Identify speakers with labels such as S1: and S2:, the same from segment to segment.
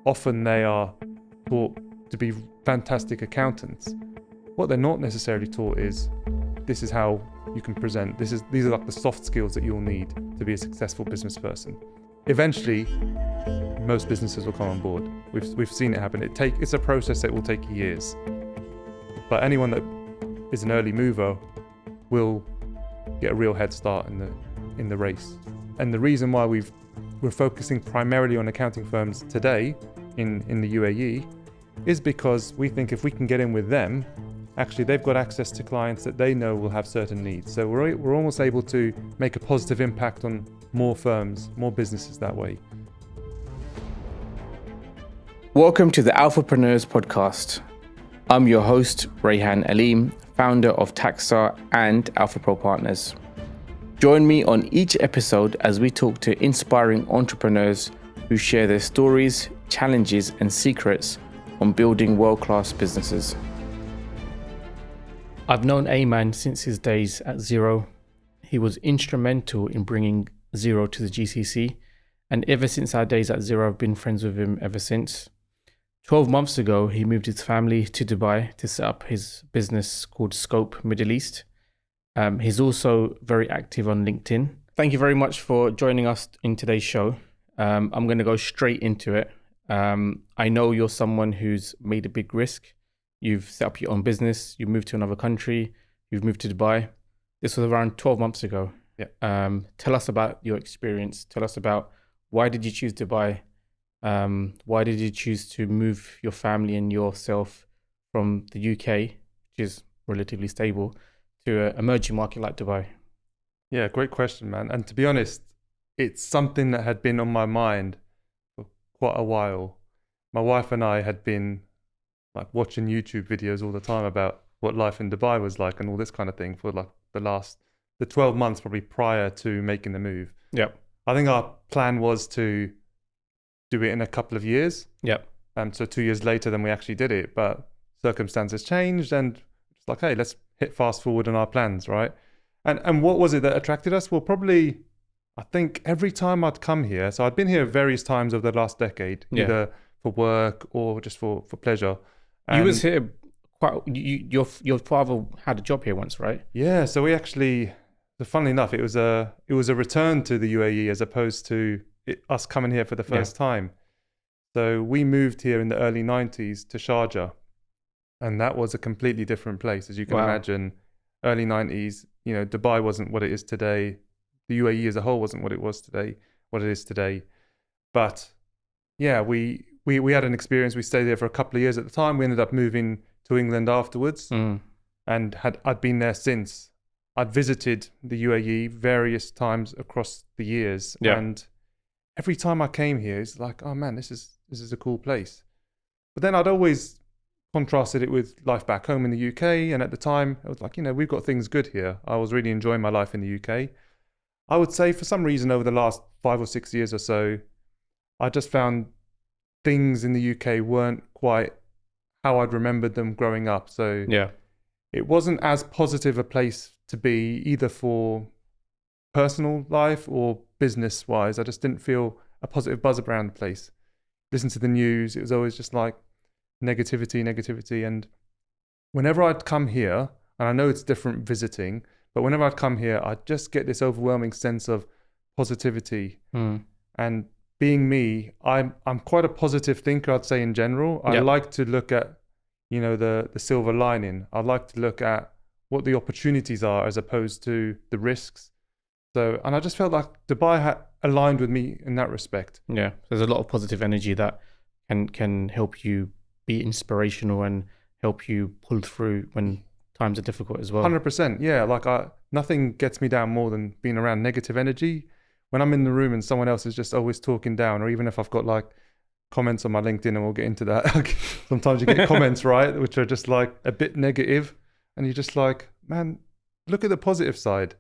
S1: often they are taught to be fantastic accountants. What they're not necessarily taught is this is how you can present. These are like the soft skills that you'll need to be a successful business person. Eventually, most businesses will come on board. We've seen it happen. It's a process that will take years. But anyone that is an early mover will get a real head start in the race. And the reason why we're focusing primarily on accounting firms today in the UAE is because we think if we can get in with them, actually they've got access to clients that they know will have certain needs. So we're almost able to make a positive impact on more firms, more businesses that way.
S2: Welcome to the 𝗥𝘆𝗵 podcast. I'm your host, Rayhan Aleem, founder of Taxstar and 𝗥𝘆�PRO Partners. Join me on each episode as we talk to inspiring entrepreneurs who share their stories, challenges, and secrets on building world-class businesses. I've known Ayman since his days at 𝗔𝗹𝗵𝗵𝗽. He was instrumental in bringing Xero to the GCC, and ever since our days at Xero, I've been friends with him ever since. 12 months ago, he moved his family to Dubai to set up his business called 𝗥𝘆𝗵 Middle East. He's also very active on LinkedIn. Thank you very much for joining us in today's show. I'm going to go straight into it. I know you're someone who's made a big risk. You've set up your own business. You've moved to another country. You've moved to Dubai. This was around 12 months ago.
S1: Yeah.
S2: Tell us about your experience. Tell us about why did you choose Dubai? Why did you choose to move your family and yourself from the UK, which is relatively stable, to an emerging market like Dubai?
S1: Yeah, great question, man. And to be honest, it's something that had been on my mind for quite a while. My wife and I had been like watching YouTube videos all the time about what life in Dubai was like and all this kind of thing for like the 12 months probably prior to making the move.
S2: Yep.
S1: I think our plan was to do it in a couple of years.
S2: Yep.
S1: So 2 years later than we actually did it, but circumstances changed and it's like, hey, let's hit fast forward on our plans, right? And what was it that attracted us? Well, probably, I think every time I'd come here, so I'd been here various times over the last decade, either for work or just for pleasure.
S2: You was here your father had a job here once, right?
S1: Yeah, so we actually, funnily enough, it was a return to the UAE as opposed to us coming here for the first time. So we moved here in the early 90s to Sharjah, and that was a completely different place, as you can imagine. Early 90s, Dubai wasn't what it is today. The UAE as a whole wasn't what it is today. But yeah, we had an experience. We stayed there for a couple of years at the time. We ended up moving to England afterwards, and I'd been there since. I'd visited the UAE various times across the years, and every time I came here, it's like, oh man, this is a cool place. But then I'd always contrasted it with life back home in the UK, and at the time, I was like, we've got things good here. I was really enjoying my life in the UK. I would say for some reason over the last 5 or 6 years or so, I just found things in the UK weren't quite how I'd remembered them growing up. So it wasn't as positive a place to be either for personal life or business wise. I just didn't feel a positive buzz around the place. Listen to the news, it was always just like negativity. And whenever I'd come here, and I know it's different visiting, but whenever I'd come here, I'd just get this overwhelming sense of positivity. And being me, I'm quite a positive thinker, I'd say in general. I like to look at, the silver lining. I like to look at what the opportunities are as opposed to the risks. So, and I just felt like Dubai had aligned with me in that respect.
S2: Yeah, there's a lot of positive energy that can help you be inspirational and help you pull through when times are difficult as well.
S1: 100%, yeah. Like nothing gets me down more than being around negative energy. When I'm in the room and someone else is just always talking down, or even if I've got like comments on my LinkedIn, and we'll get into that. Sometimes you get comments, right, which are just like a bit negative, and you're just like, man, look at the positive side.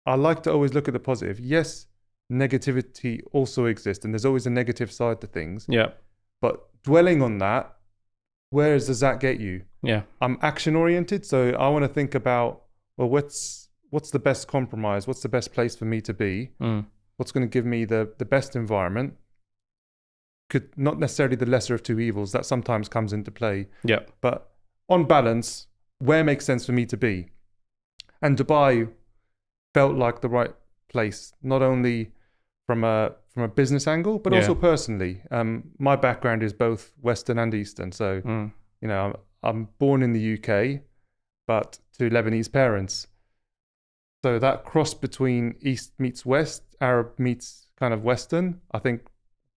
S1: I like to always look at the positive. Yes, negativity also exists, and there's always a negative side to things.
S2: Yeah.
S1: But dwelling on that, where does that get you?
S2: Yeah.
S1: I'm action oriented, so I want to think about, well, what's the best compromise? What's the best place for me to be? What's going to give me the best environment? could not necessarily the lesser of two evils. That sometimes comes into play.
S2: Yeah.
S1: But on balance, where makes sense for me to be? And Dubai felt like the right place, not only from a business angle, but also personally. My background is both Western and Eastern. So, you know, I'm born in the UK, but to Lebanese parents. So that cross between East meets West, Arab meets kind of Western, I think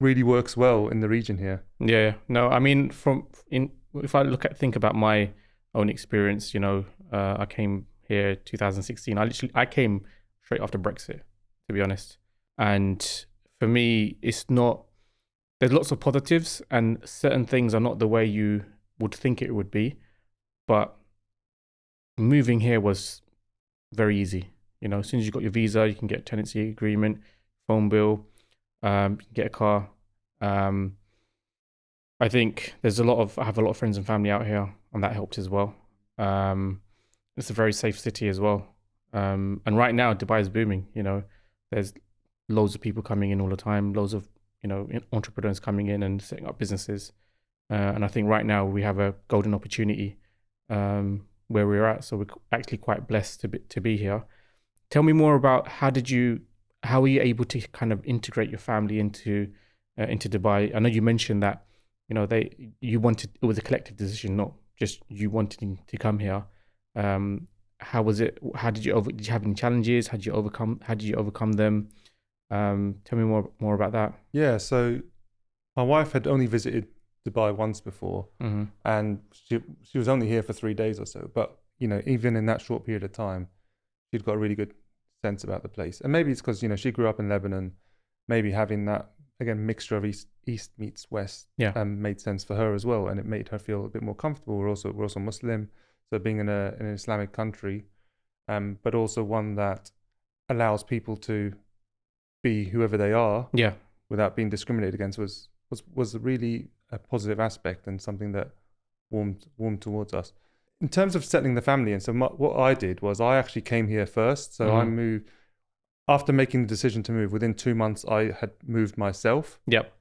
S1: really works well in the region here.
S2: Yeah. No, I mean, if I think about my own experience, you know, I came here 2016. I came straight after Brexit, to be honest. And for me, there's lots of positives, and certain things are not the way you would think it would be. But moving here was very easy. You know, as soon as you got your visa, you can get a tenancy agreement, phone bill, you can get a car. I think I have a lot of friends and family out here, and that helped as well. It's a very safe city as well. And right now, Dubai is booming. You know, there's loads of people coming in all the time, loads of, you know, entrepreneurs coming in and setting up businesses. And I think right now we have a golden opportunity where we're at. So we're actually quite blessed to be here. Tell me more about how were you able to kind of integrate your family into Dubai? I know you mentioned that, you know, it was a collective decision, not just you wanting to come here. How was it? Did you have any challenges? How did you overcome them? Tell me more about that.
S1: Yeah, so my wife had only visited Dubai once before, and she was only here for 3 days or so. But, you know, even in that short period of time, she'd got a really good sense about the place. And maybe it's because, you know, she grew up in Lebanon, maybe having that, again, mixture of East meets West made sense for her as well. And it made her feel a bit more comfortable. We're also Muslim. So being in an Islamic country, but also one that allows people to be whoever they are without being discriminated against was really a positive aspect and something that warmed towards us. In terms of settling the family in, so what I did was I actually came here first. So I moved, after making the decision to move, within 2 months, I had moved myself.
S2: Yep.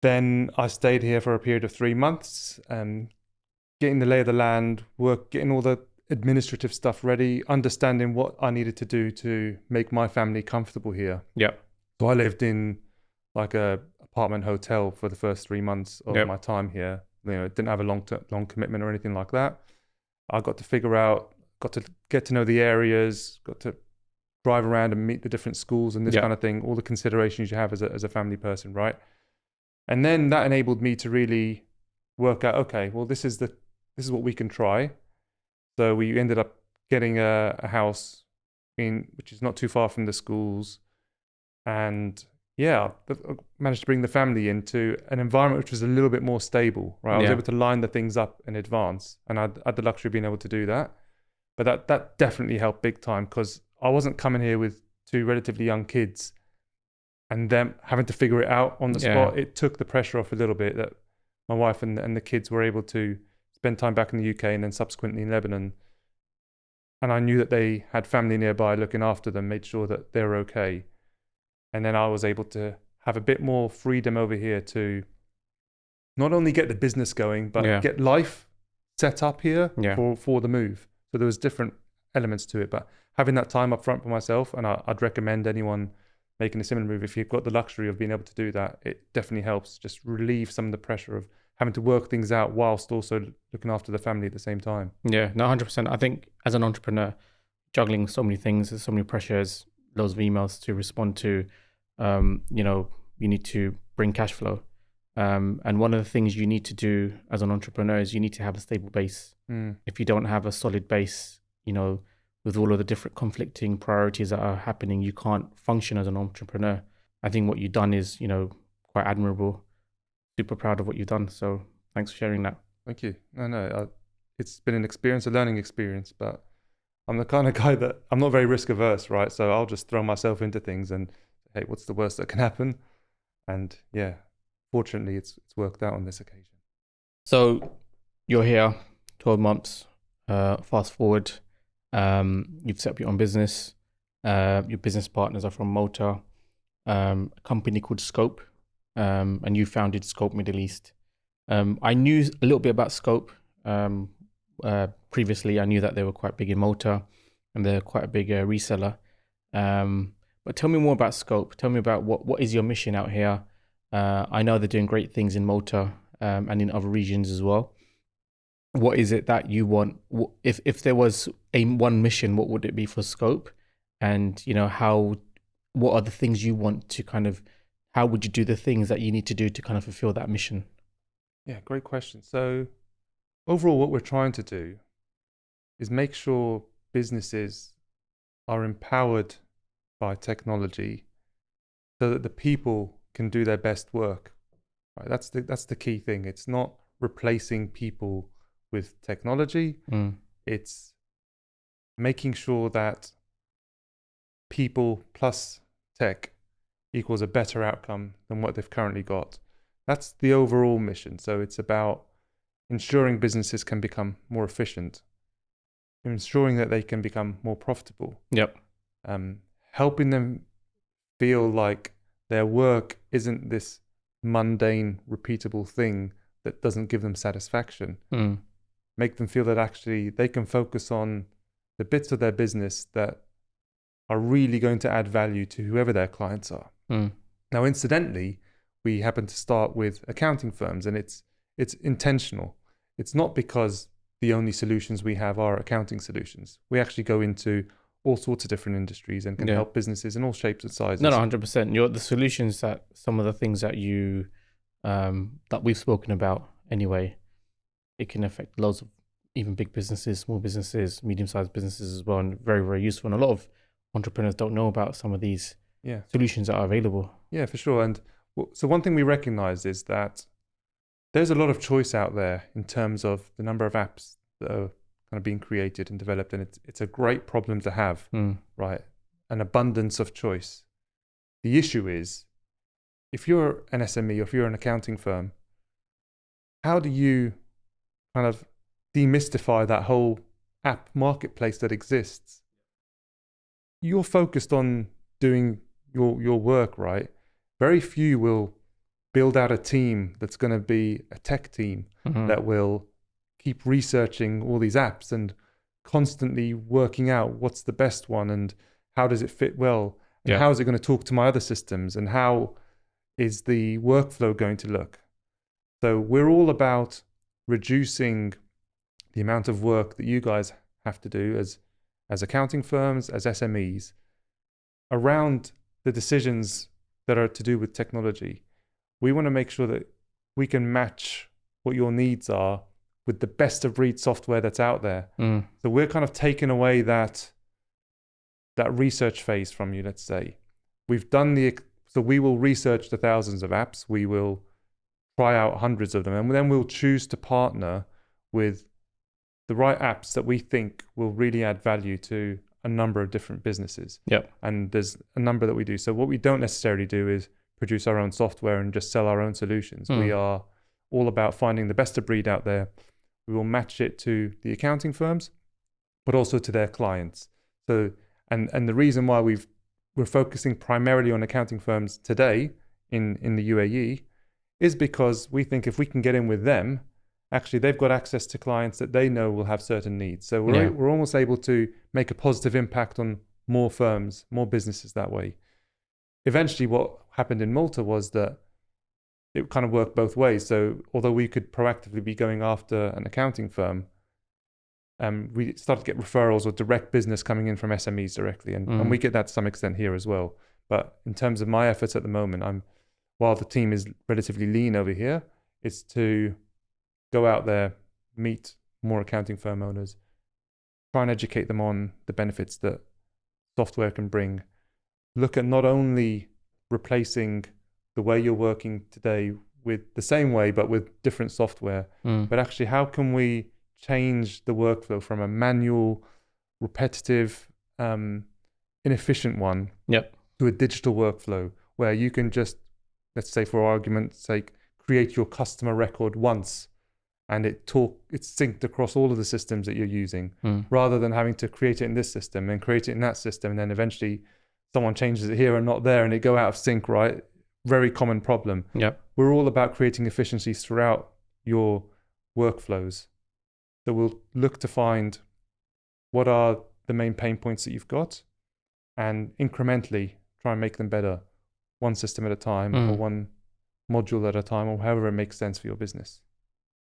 S1: Then I stayed here for a period of 3 months, getting the lay of the land, getting all the administrative stuff ready, understanding what I needed to do to make my family comfortable here.
S2: Yep.
S1: So I lived in like a apartment hotel for the first 3 months of my time here. You know, didn't have a long commitment or anything like that. I got to get to know the areas, got to drive around and meet the different schools and this kind of thing, all the considerations you have as a family person, right? And then that enabled me to really work out, okay, well, this is what we can try. So we ended up getting a house which is not too far from the schools, and managed to bring the family into an environment which was a little bit more stable, right? I was able to line the things up in advance, and I had the luxury of being able to do that. But that definitely helped big time, because I wasn't coming here with 2 relatively young kids and them having to figure it out on the spot. It took the pressure off a little bit, that my wife and the kids were able to spend time back in the UK and then subsequently in Lebanon. And I knew that they had family nearby looking after them, made sure that they were okay. And then I was able to have a bit more freedom over here to not only get the business going, but get life set up here for the move. So there was different elements to it, but having that time up front for myself, and I'd recommend anyone making a similar move, if you've got the luxury of being able to do that, it definitely helps just relieve some of the pressure of having to work things out whilst also looking after the family at the same time. Yeah,
S2: no, 100%. I think as an entrepreneur, juggling so many things, there's so many pressures, loads of emails to respond to, you know, you need to bring cash flow. And one of the things you need to do as an entrepreneur is you need to have a stable base. If you don't have a solid base, you know, with all of the different conflicting priorities that are happening, you can't function as an entrepreneur. I think what you've done is, you know, quite admirable. Super proud of what you've done. So thanks for sharing that.
S1: Thank you. No, it's been an experience, a learning experience, but I'm the kind of guy that I'm not very risk averse, right? So I'll just throw myself into things and, hey, what's the worst that can happen? And yeah, fortunately, it's worked out on this occasion.
S2: So you're here 12 months, fast forward, you've set up your own business. Your business partners are from Malta, a company called Scope. and you founded 𝗥𝘆𝗵 Middle East. I knew a little bit about 𝗥𝘆𝗵 previously. I knew that they were quite big in Malta and they're quite a big reseller. But tell me more about 𝗥𝘆𝗵. Tell me about what is your mission out here. I know they're doing great things in Malta and in other regions as well. What is it that you want? If there was one mission, what would it be for 𝗥𝘆𝗵? And what are the things you want to how would you do the things that you need to do to kind of fulfill that mission?
S1: Yeah, great question. So overall, what we're trying to do is make sure businesses are empowered by technology so that the people can do their best work. Right? That's the key thing. It's not replacing people with technology. It's making sure that people plus tech equals a better outcome than what they've currently got. That's the overall mission. So it's about ensuring businesses can become more efficient, ensuring that they can become more profitable.
S2: Yep.
S1: Helping them feel like their work isn't this mundane, repeatable thing that doesn't give them satisfaction. Make them feel that actually they can focus on the bits of their business that are really going to add value to whoever their clients are. Now, incidentally, we happen to start with accounting firms, and it's intentional. It's not because the only solutions we have are accounting solutions. We actually go into all sorts of different industries and can help businesses in all shapes and sizes.
S2: No, 100%. The solutions that some of the things that you that we've spoken about anyway, it can affect loads of even big businesses, small businesses, medium-sized businesses as well, and very, very useful. And a lot of entrepreneurs don't know about some of these solutions that are available. Yeah,
S1: for sure. And so one thing we recognize is that there's a lot of choice out there in terms of the number of apps that are kind of being created and developed, and it's a great problem to have, right? An abundance of choice. The issue is, if you're an SME or if you're an accounting firm, how do you kind of demystify that whole app marketplace that exists? You're focused on doing your work, right? Very few will build out a team that's going to be a tech team that will keep researching all these apps and constantly working out what's the best one and how does it fit well, and how is it going to talk to my other systems, and how is the workflow going to look. So we're all about reducing the amount of work that you guys have to do as accounting firms, as SMEs, around the decisions that are to do with technology. We want to make sure that we can match what your needs are with the best of breed software that's out there. So we're kind of taking away that research phase from you, let's say. So we will research the thousands of apps, we will try out hundreds of them, and then we'll choose to partner with the right apps that we think will really add value to a number of different businesses. And there's a number that we do. So what we don't necessarily do is produce our own software and just sell our own solutions. We are all about finding the best of breed out there. We will match it to the accounting firms, but also to their clients. So, and the reason why we're focusing primarily on accounting firms today in the UAE is because we think if we can get in with them, actually they've got access to clients that they know will have certain needs. So we're almost able to make a positive impact on more firms, more businesses that way. Eventually what happened in Malta was that it kind of worked both ways. So although we could proactively be going after an accounting firm, we started to get referrals or direct business coming in from SMEs directly. And we get that to some extent here as well. But in terms of my efforts at the moment, while the team is relatively lean over here, it's to go out there, meet more accounting firm owners, try and educate them on the benefits that software can bring. Look at not only replacing the way you're working today with the same way, but with different software, but actually how can we change the workflow from a manual, repetitive, inefficient one to a digital workflow where you can just, let's say for argument's sake, create your customer record once and it's synced across all of the systems that you're using, rather than having to create it in this system and create it in that system, and then eventually someone changes it here and not there and it go out of sync, right? very common problem.
S2: Yep.
S1: We're all about creating efficiencies throughout your workflows. So we'll look to find what are the main pain points that you've got and incrementally try and make them better, one system at a time or one module at a time, or however it makes sense for your business.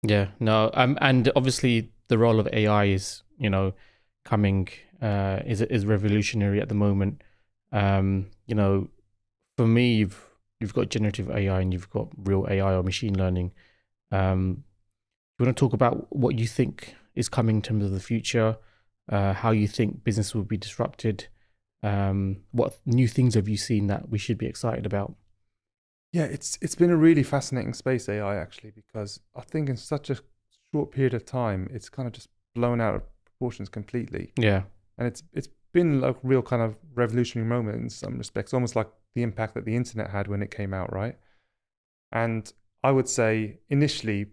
S2: Yeah, no, and obviously the role of AI is, you know, coming, is revolutionary at the moment. You know, for me, you've got generative AI and you've got real AI or machine learning. You want to talk about what you think is coming in terms of the future, how you think business will be disrupted, what new things have you seen that we should be excited about?
S1: Yeah, it's been a really fascinating space, AI, actually, because I think in such a short period of time, it's kind of just blown out of proportions completely.
S2: Yeah.
S1: And it's been a real kind of revolutionary moment in some respects, almost like the impact that the internet had when it came out, right? And I would say initially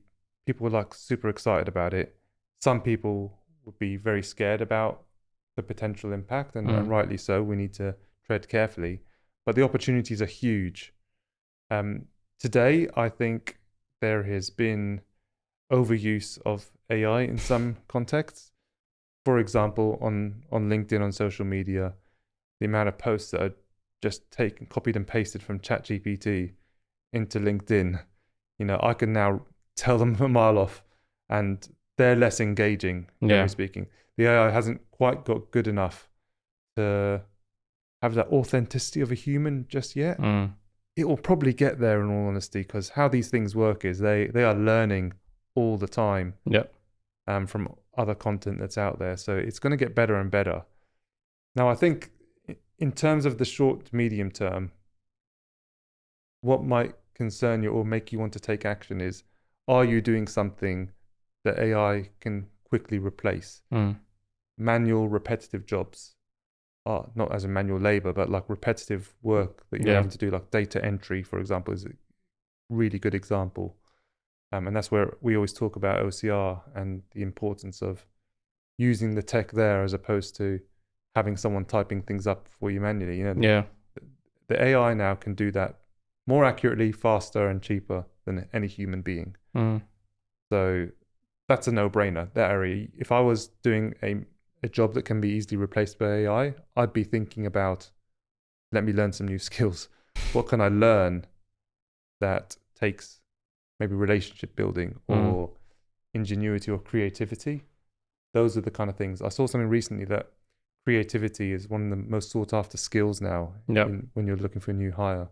S1: people were like super excited about it. Some people would be very scared about the potential impact, and rightly so. We need to tread carefully, but the opportunities are huge. Today, I think there has been overuse of AI in some contexts. For example, on LinkedIn, on social media, the amount of posts that are just taken, copied and pasted from ChatGPT into LinkedIn, you know, I can now tell them a mile off and they're less engaging, generally speaking. The AI hasn't quite got good enough to have that authenticity of a human just yet. It will probably get there, in all honesty, because how these things work is they are learning all the time from other content that's out there. So it's going to get better and better. Now, I think in terms of the short to medium term, what might concern you or make you want to take action is, are you doing something that AI can quickly replace? Manual, repetitive jobs. Not as a manual labor, but like repetitive work that you're having to do, like data entry, for example, is a really good example. And that's where we always talk about OCR and the importance of using the tech there as opposed to having someone typing things up for you manually. You know, the AI now can do that more accurately, faster, and cheaper than any human being. So that's a no-brainer, that area. If I was doing a job that can be easily replaced by AI, I'd be thinking about, let me learn some new skills. What can I learn that takes maybe relationship building or ingenuity or creativity? Those are the kind of things. I saw something recently that creativity is one of the most sought after skills now when you're looking for a new hire,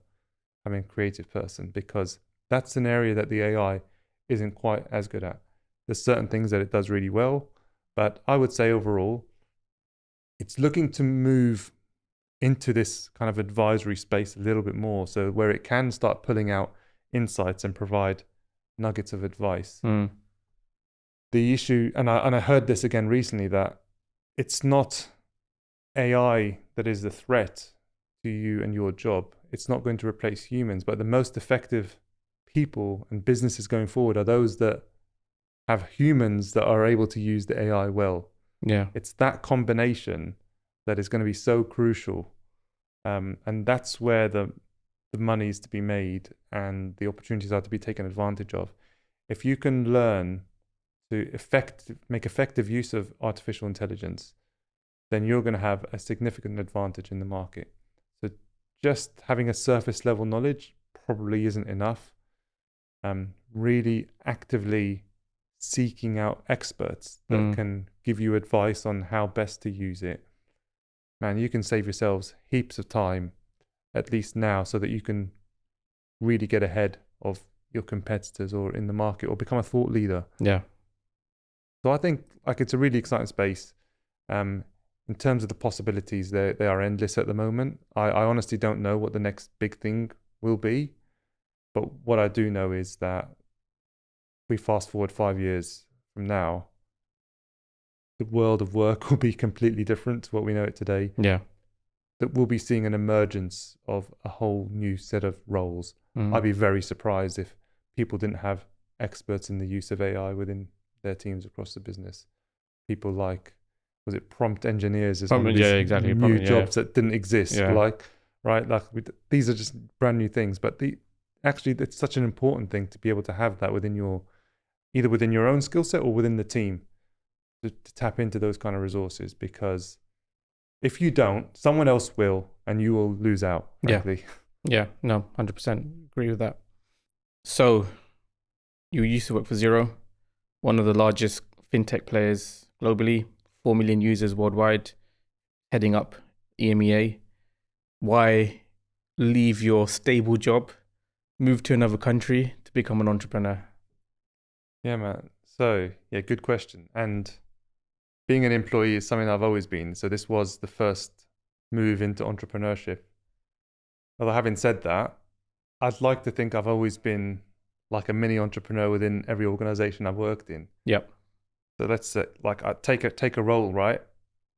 S1: having a creative person, because that's an area that the AI isn't quite as good at. There's certain things that it does really well, but I would say overall, it's looking to move into this kind of advisory space a little bit more, so where it can start pulling out insights and provide nuggets of advice. The issue, and I heard this again recently, that it's not AI that is the threat to you and your job. It's not going to replace humans, but the most effective people and businesses going forward are those that have humans that are able to use the AI well. It's that combination that is going to be so crucial, and that's where the money is to be made and the opportunities are to be taken advantage of. If you can learn to make effective use of artificial intelligence, then you're going to have a significant advantage in the market. So just having a surface level knowledge probably isn't enough. Really actively seeking out experts that can give you advice on how best to use it. Man, you can save yourselves heaps of time, at least now, so that you can really get ahead of your competitors or in the market or become a thought leader. So I think like it's a really exciting space. In terms of the possibilities, they are endless at the moment. I honestly don't know what the next big thing will be, but what I do know is that we fast forward 5 years from now, the world of work will be completely different to what we know it today. That we'll be seeing an emergence of a whole new set of roles. I'd be very surprised if people didn't have experts in the use of AI within their teams across the business. People like, was it prompt engineers? Is one of these new jobs that didn't exist. Like right? Like these are just brand new things, but actually it's such an important thing to be able to have that within either within your own skill set or within the team to tap into those kind of resources, because if you don't, someone else will, and you will lose out, frankly.
S2: Yeah, no, 100% agree with that. So you used to work for Xero, one of the largest fintech players globally, 4 million users worldwide, heading up EMEA. Why leave your stable job, move to another country to become an entrepreneur?
S1: Yeah, man. So, yeah, good question. And being an employee is something I've always been. So this was the first move into entrepreneurship. Although having said that, I'd like to think I've always been like a mini entrepreneur within every organization I've worked in.
S2: Yep.
S1: So let's say, like, I take a role, right?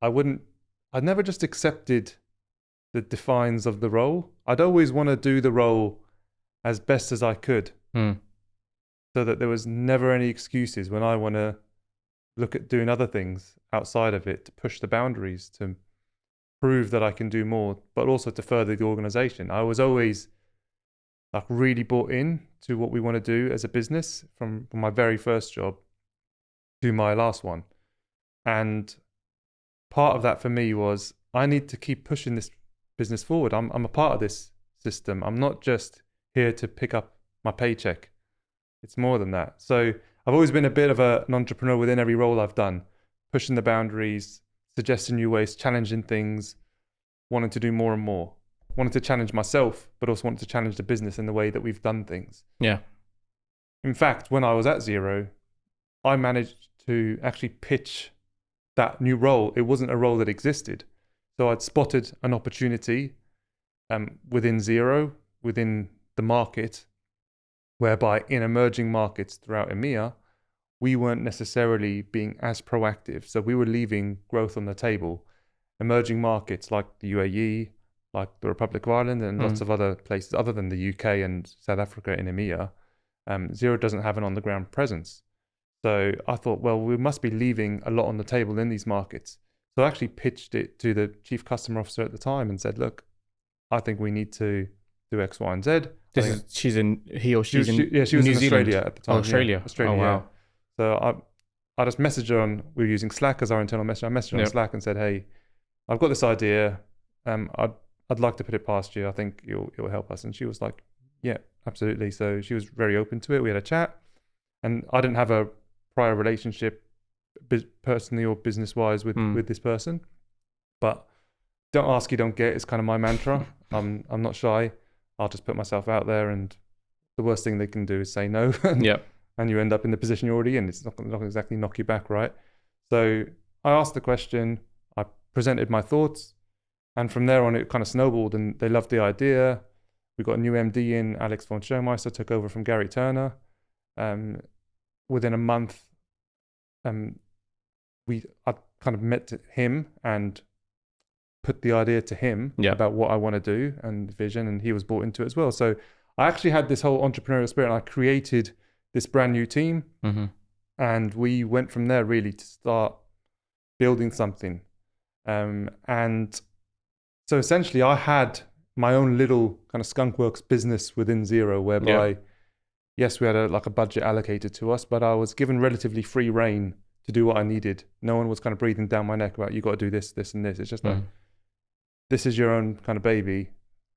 S1: I'd never just accepted the defines of the role. I'd always want to do the role as best as I could, so that there was never any excuses when I want to look at doing other things outside of it, to push the boundaries, to prove that I can do more, but also to further the organization. I was always like really bought in to what we want to do as a business, from my very first job to my last one. And part of that for me was, I need to keep pushing this business forward. I'm a part of this system. I'm not just here to pick up my paycheck. It's more than that. So I've always been a bit of an entrepreneur within every role I've done, pushing the boundaries, suggesting new ways, challenging things, wanting to do more and more, wanting to challenge myself, but also wanting to challenge the business in the way that we've done things.
S2: Yeah.
S1: In fact, when I was at Xero, I managed to actually pitch that new role. It wasn't a role that existed. So I'd spotted an opportunity within Xero, within the market, whereby in emerging markets throughout EMEA, we weren't necessarily being as proactive. So we were leaving growth on the table. Emerging markets like the UAE, like the Republic of Ireland, and lots of other places other than the UK and South Africa in EMEA, Xero doesn't have an on-the-ground presence. So I thought, well, we must be leaving a lot on the table in these markets. So I actually pitched it to the chief customer officer at the time and said, look, I think we need to do X, Y, and Z.
S2: She's in New
S1: was
S2: Zealand?
S1: in Australia at the time.
S2: Oh, Australia.
S1: Yeah, Australia,
S2: oh, wow.
S1: Yeah. So I just messaged her we were using Slack as our internal message. I messaged her on Slack and said, hey, I've got this idea. I'd like to put it past you. I think it'll help us. And she was like, yeah, absolutely. So she was very open to it. We had a chat, and I didn't have a prior relationship personally or business-wise with this person. But don't ask, you don't get is kind of my mantra. I'm not shy. I'll just put myself out there, and the worst thing they can do is say no. And you end up in the position you're already in. It's not exactly knock you back, right? So I asked the question, I presented my thoughts, and from there on it kind of snowballed, and they loved the idea. We got a new MD in, 𝗥𝘆𝗵𝗵𝗽𝗵 took over from Gary Turner. Within a month, I kind of met him and put the idea to him about what I want to do and the vision, and he was bought into it as well. So I actually had this whole entrepreneurial spirit, and I created this brand new team, and we went from there really to start building something. And so essentially I had my own little kind of skunkworks business within Xero, whereby yes, we had a budget allocated to us, but I was given relatively free reign to do what I needed. No one was kind of breathing down my neck about, you got to do this, this, and this. It's just like, this is your own kind of baby,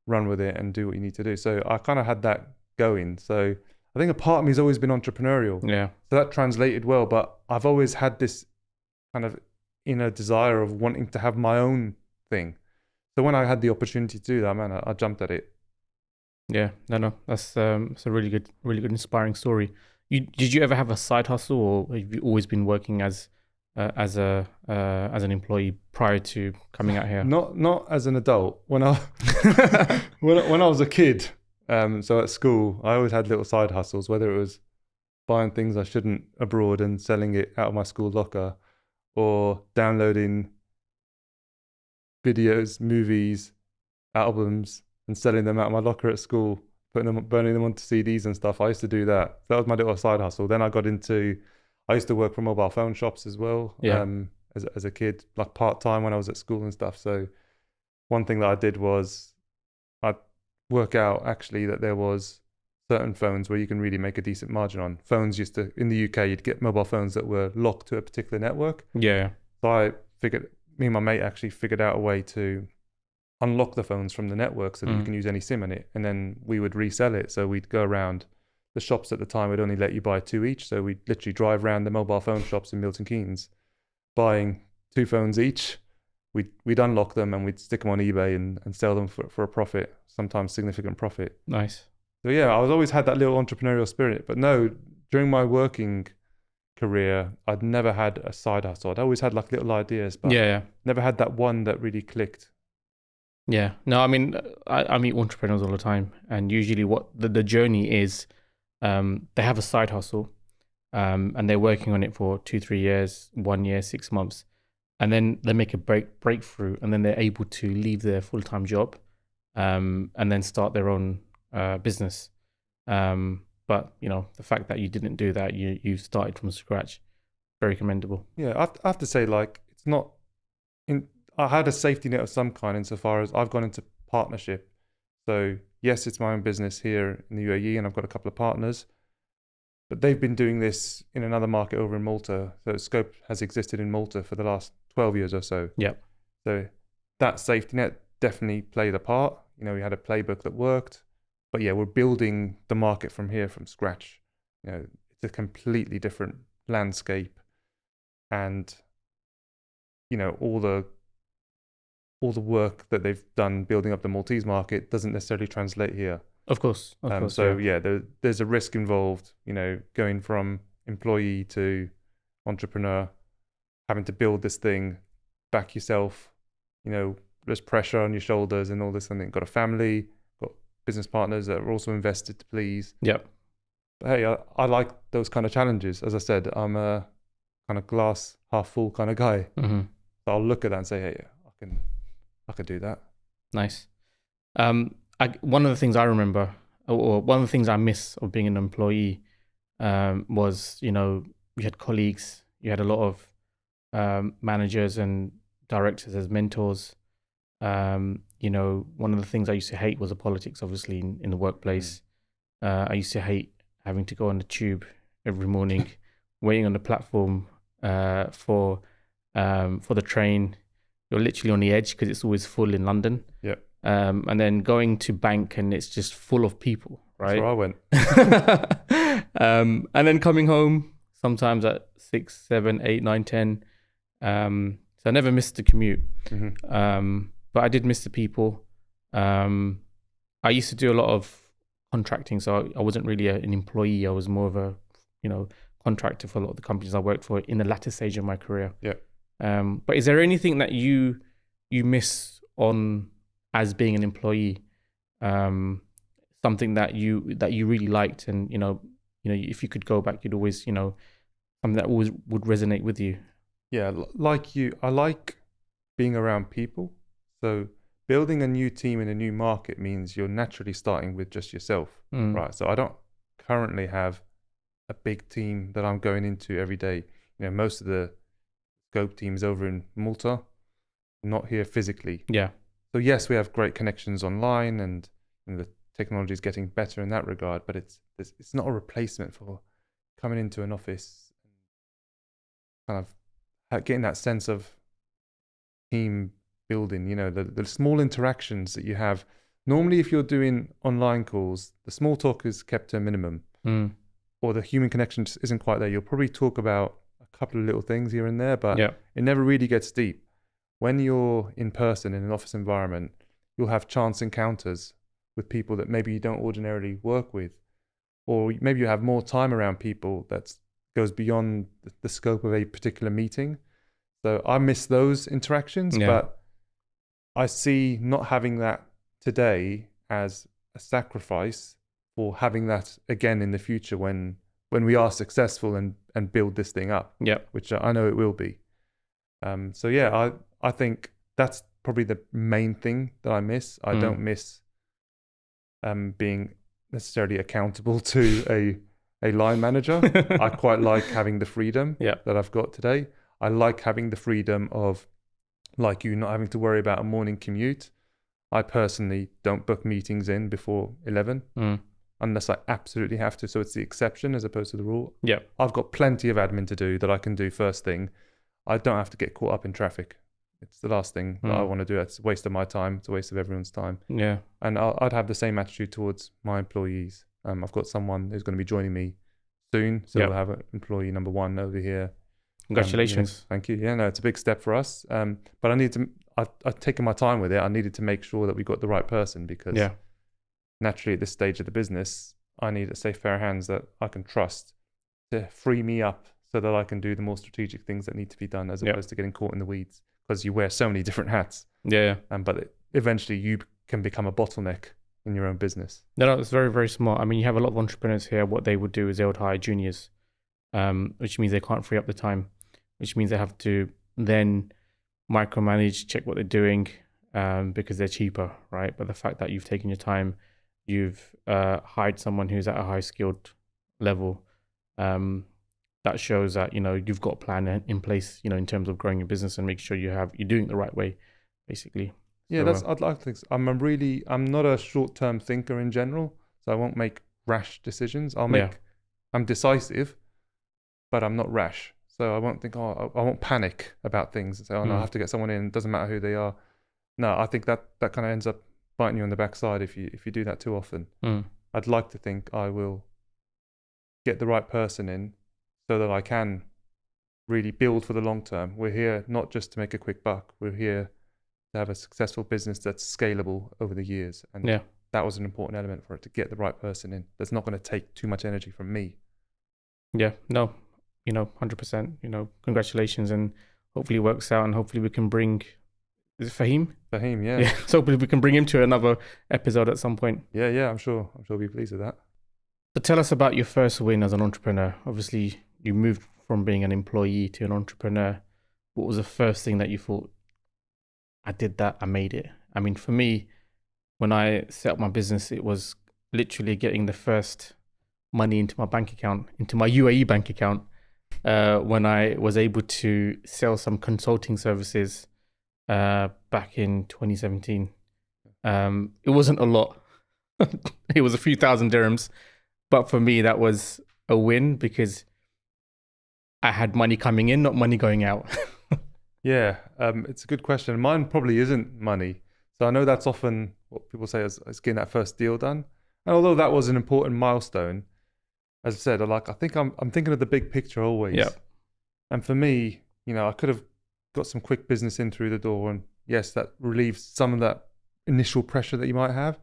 S1: run with it and do what you need to do. So I kind of had that going. So I think a part of me has always been entrepreneurial.
S2: Yeah.
S1: So that translated well, but I've always had this kind of inner desire of wanting to have my own thing. So when I had the opportunity to do that, man, I jumped at it.
S2: Yeah, no, that's a really good, inspiring story. Did you ever have a side hustle, or have you always been working as an employee prior to coming out here?
S1: Not as an adult. When I when I was a kid, so at school, I always had little side hustles, whether it was buying things I shouldn't abroad and selling it out of my school locker, or downloading videos, movies, albums, and selling them out of my locker at school, burning them onto CDs and stuff. I used to do that. That was my little side hustle. Then I used to work for mobile phone shops as well. As a kid, like part-time when I was at school and stuff. So one thing that I did was I'd work out actually that there was certain phones where you can really make a decent margin on. Phones used to, in the UK, you'd get mobile phones that were locked to a particular network.
S2: Yeah.
S1: So me and my mate actually figured out a way to unlock the phones from the network so that you can use any SIM in it. And then we would resell it. So we'd go around the shops at the time, would only let you buy 2 each. So we'd literally drive around the mobile phone shops in Milton Keynes, buying 2 phones each. We'd unlock them and we'd stick them on eBay and sell them for a profit, sometimes significant profit.
S2: Nice.
S1: So yeah, I was always had that little entrepreneurial spirit. But no, during my working career, I'd never had a side hustle. I'd always had like little ideas, but never had that one that really clicked.
S2: Yeah. No, I mean, I meet entrepreneurs all the time, and usually what the journey is, they have a side hustle, and they're working on it for 2-3 years, 1 year, 6 months, and then they make a breakthrough, and then they're able to leave their full-time job, and then start their own business. But you know, the fact that you didn't do that, you started from scratch, very commendable.
S1: Yeah, I have to say, like, it's not in. I had a safety net of some kind insofar as I've gone into partnership. So yes, it's my own business here in the UAE and I've got a couple of partners, but they've been doing this in another market over in Malta. So Scope has existed in Malta for the last 12 years or so.
S2: Yeah.
S1: So that safety net definitely played a part. You know, we had a playbook that worked, but yeah, we're building the market from here from scratch. You know, it's a completely different landscape, and you know, all the work that they've done building up the Maltese market doesn't necessarily translate here.
S2: Of course.
S1: So yeah, there's a risk involved, you know, going from employee to entrepreneur, having to build this thing back yourself. You know, there's pressure on your shoulders and all this, and then got a family, got business partners that are also invested to please.
S2: Yep.
S1: But hey, I like those kind of challenges. As I said, I'm a kind of glass half full kind of guy.
S2: Mm-hmm.
S1: So I'll look at that and say, hey, I could do that.
S2: Nice. One of the things I remember, or one of the things I miss of being an employee, was, you know, you had colleagues, you had a lot of managers and directors as mentors. You know, one of the things I used to hate was the politics, obviously, in the workplace. I used to hate having to go on the tube every morning, waiting on the platform for the train. You're literally on the edge because it's always full in London.
S1: Yeah.
S2: And then going to bank and it's just full of people, right?
S1: That's where
S2: I went. And then coming home sometimes at 6, 7, 8, 9, 10. So I never missed the commute. Mm-hmm. But I did miss the people. I used to do a lot of contracting, so I wasn't really an employee. I was more of a, you know, contractor for a lot of the companies I worked for in the latter stage of my career.
S1: Yeah.
S2: But is there anything that you miss on as being an employee? Something that you really liked, and you know, if you could go back, you'd always, you know, something that always would resonate with you.
S1: Yeah, like you, I like being around people. So building a new team in a new market means you're naturally starting with just yourself, right? So I don't currently have a big team that I'm going into every day. You know, most of the Scope team is over in Malta, not here physically.
S2: Yeah.
S1: So yes, we have great connections online, and the technology is getting better in that regard. But it's not a replacement for coming into an office, kind of getting that sense of team building. You know, the small interactions that you have. Normally, if you're doing online calls, the small talk is kept to a minimum, or the human connection just isn't quite there. You'll probably talk about a couple of little things here and there, but it never really gets deep. When you're in person in an office environment, you'll have chance encounters with people that maybe you don't ordinarily work with, or maybe you have more time around people that goes beyond the scope of a particular meeting. So I miss those interactions, but I see not having that today as a sacrifice for having that again in the future when we are successful and build this thing up, which I know it will be. So yeah, I think that's probably the main thing that I miss. I don't miss being necessarily accountable to a line manager. I quite like having the freedom that I've got today. I like having the freedom of, like you, not having to worry about a morning commute. I personally don't book meetings in before 11 unless I absolutely have to. So it's the exception as opposed to the rule.
S2: Yeah.
S1: I've got plenty of admin to do that I can do first thing. I don't have to get caught up in traffic. It's the last thing that I want to do. It's a waste of my time. It's a waste of everyone's time.
S2: Yeah.
S1: And I'd have the same attitude towards my employees. I've got someone who's going to be joining me soon. So we'll have employee number 1 over here.
S2: Congratulations.
S1: Thank you. Yeah, no, it's a big step for us. But I've taken my time with it. I needed to make sure that we got the right person because naturally at this stage of the business, I need a safe pair of hands that I can trust to free me up so that I can do the more strategic things that need to be done as opposed to getting caught in the weeds because you wear so many different hats.
S2: Yeah.
S1: But eventually you can become a bottleneck in your own business.
S2: No, it's very, very smart. I mean, you have a lot of entrepreneurs here. What they would do is they would hire juniors, which means they can't free up the time, which means they have to then micromanage, check what they're doing because they're cheaper, right? But the fact that you've taken your time, you've hired someone who's at a high skilled level, that shows that, you know, you've got a plan in place, you know, in terms of growing your business and make sure you're doing it the right way, basically.
S1: Yeah, so, I'd like to think. I'm not a short-term thinker in general, so I won't make rash decisions. I'm decisive, but I'm not rash. So I won't think, I won't panic about things and say, no, I have to get someone in. It doesn't matter who they are. No, I think that kind of ends up biting you on the backside if you do that too often. I'd like to think I will get the right person in so that I can really build for the long term. We're here not just to make a quick buck. We're here to have a successful business that's scalable over the years. And that was an important element for it, to get the right person in. That's not going to take too much energy from me.
S2: Yeah, no, 100%, congratulations, and hopefully it works out, and hopefully we can bring, is it Fahim?
S1: Fahim, yeah.
S2: Yeah, so hopefully we can bring him to another episode at some point.
S1: Yeah, I'm sure he'll be pleased with that.
S2: So tell us about your first win as an entrepreneur. Obviously, you moved from being an employee to an entrepreneur. What was the first thing that you thought, I did that, I made it? I mean, for me, when I set up my business, it was literally getting the first money into my bank account, into my UAE bank account, when I was able to sell some consulting services back in 2017. It wasn't a lot. It was a few thousand dirhams. But for me, that was a win because I had money coming in, not money going out.
S1: Yeah, it's a good question. Mine probably isn't money. So I know that's often what people say is getting that first deal done. And although that was an important milestone, as I said, I think I'm thinking of the big picture always.
S2: Yeah.
S1: And for me, I could have got some quick business in through the door, and yes, that relieves some of that initial pressure that you might have.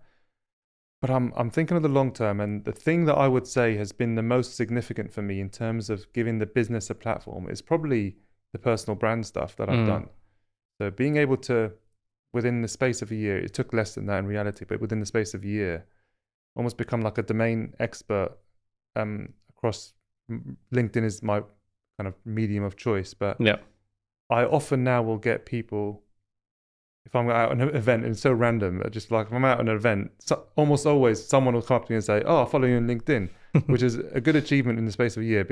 S1: But I'm thinking of the long term, and the thing that I would say has been the most significant for me in terms of giving the business a platform is probably the personal brand stuff that I've done. So being able to, within the space of a year, it took less than that in reality, but within the space of a year, almost become like a domain expert across. LinkedIn is my kind of medium of choice, but I often now will get people, if I'm out at an event, and it's so random, just like if I'm out at an event, almost always someone will come up to me and say, oh, I follow you on LinkedIn, which is a good achievement in the space of a year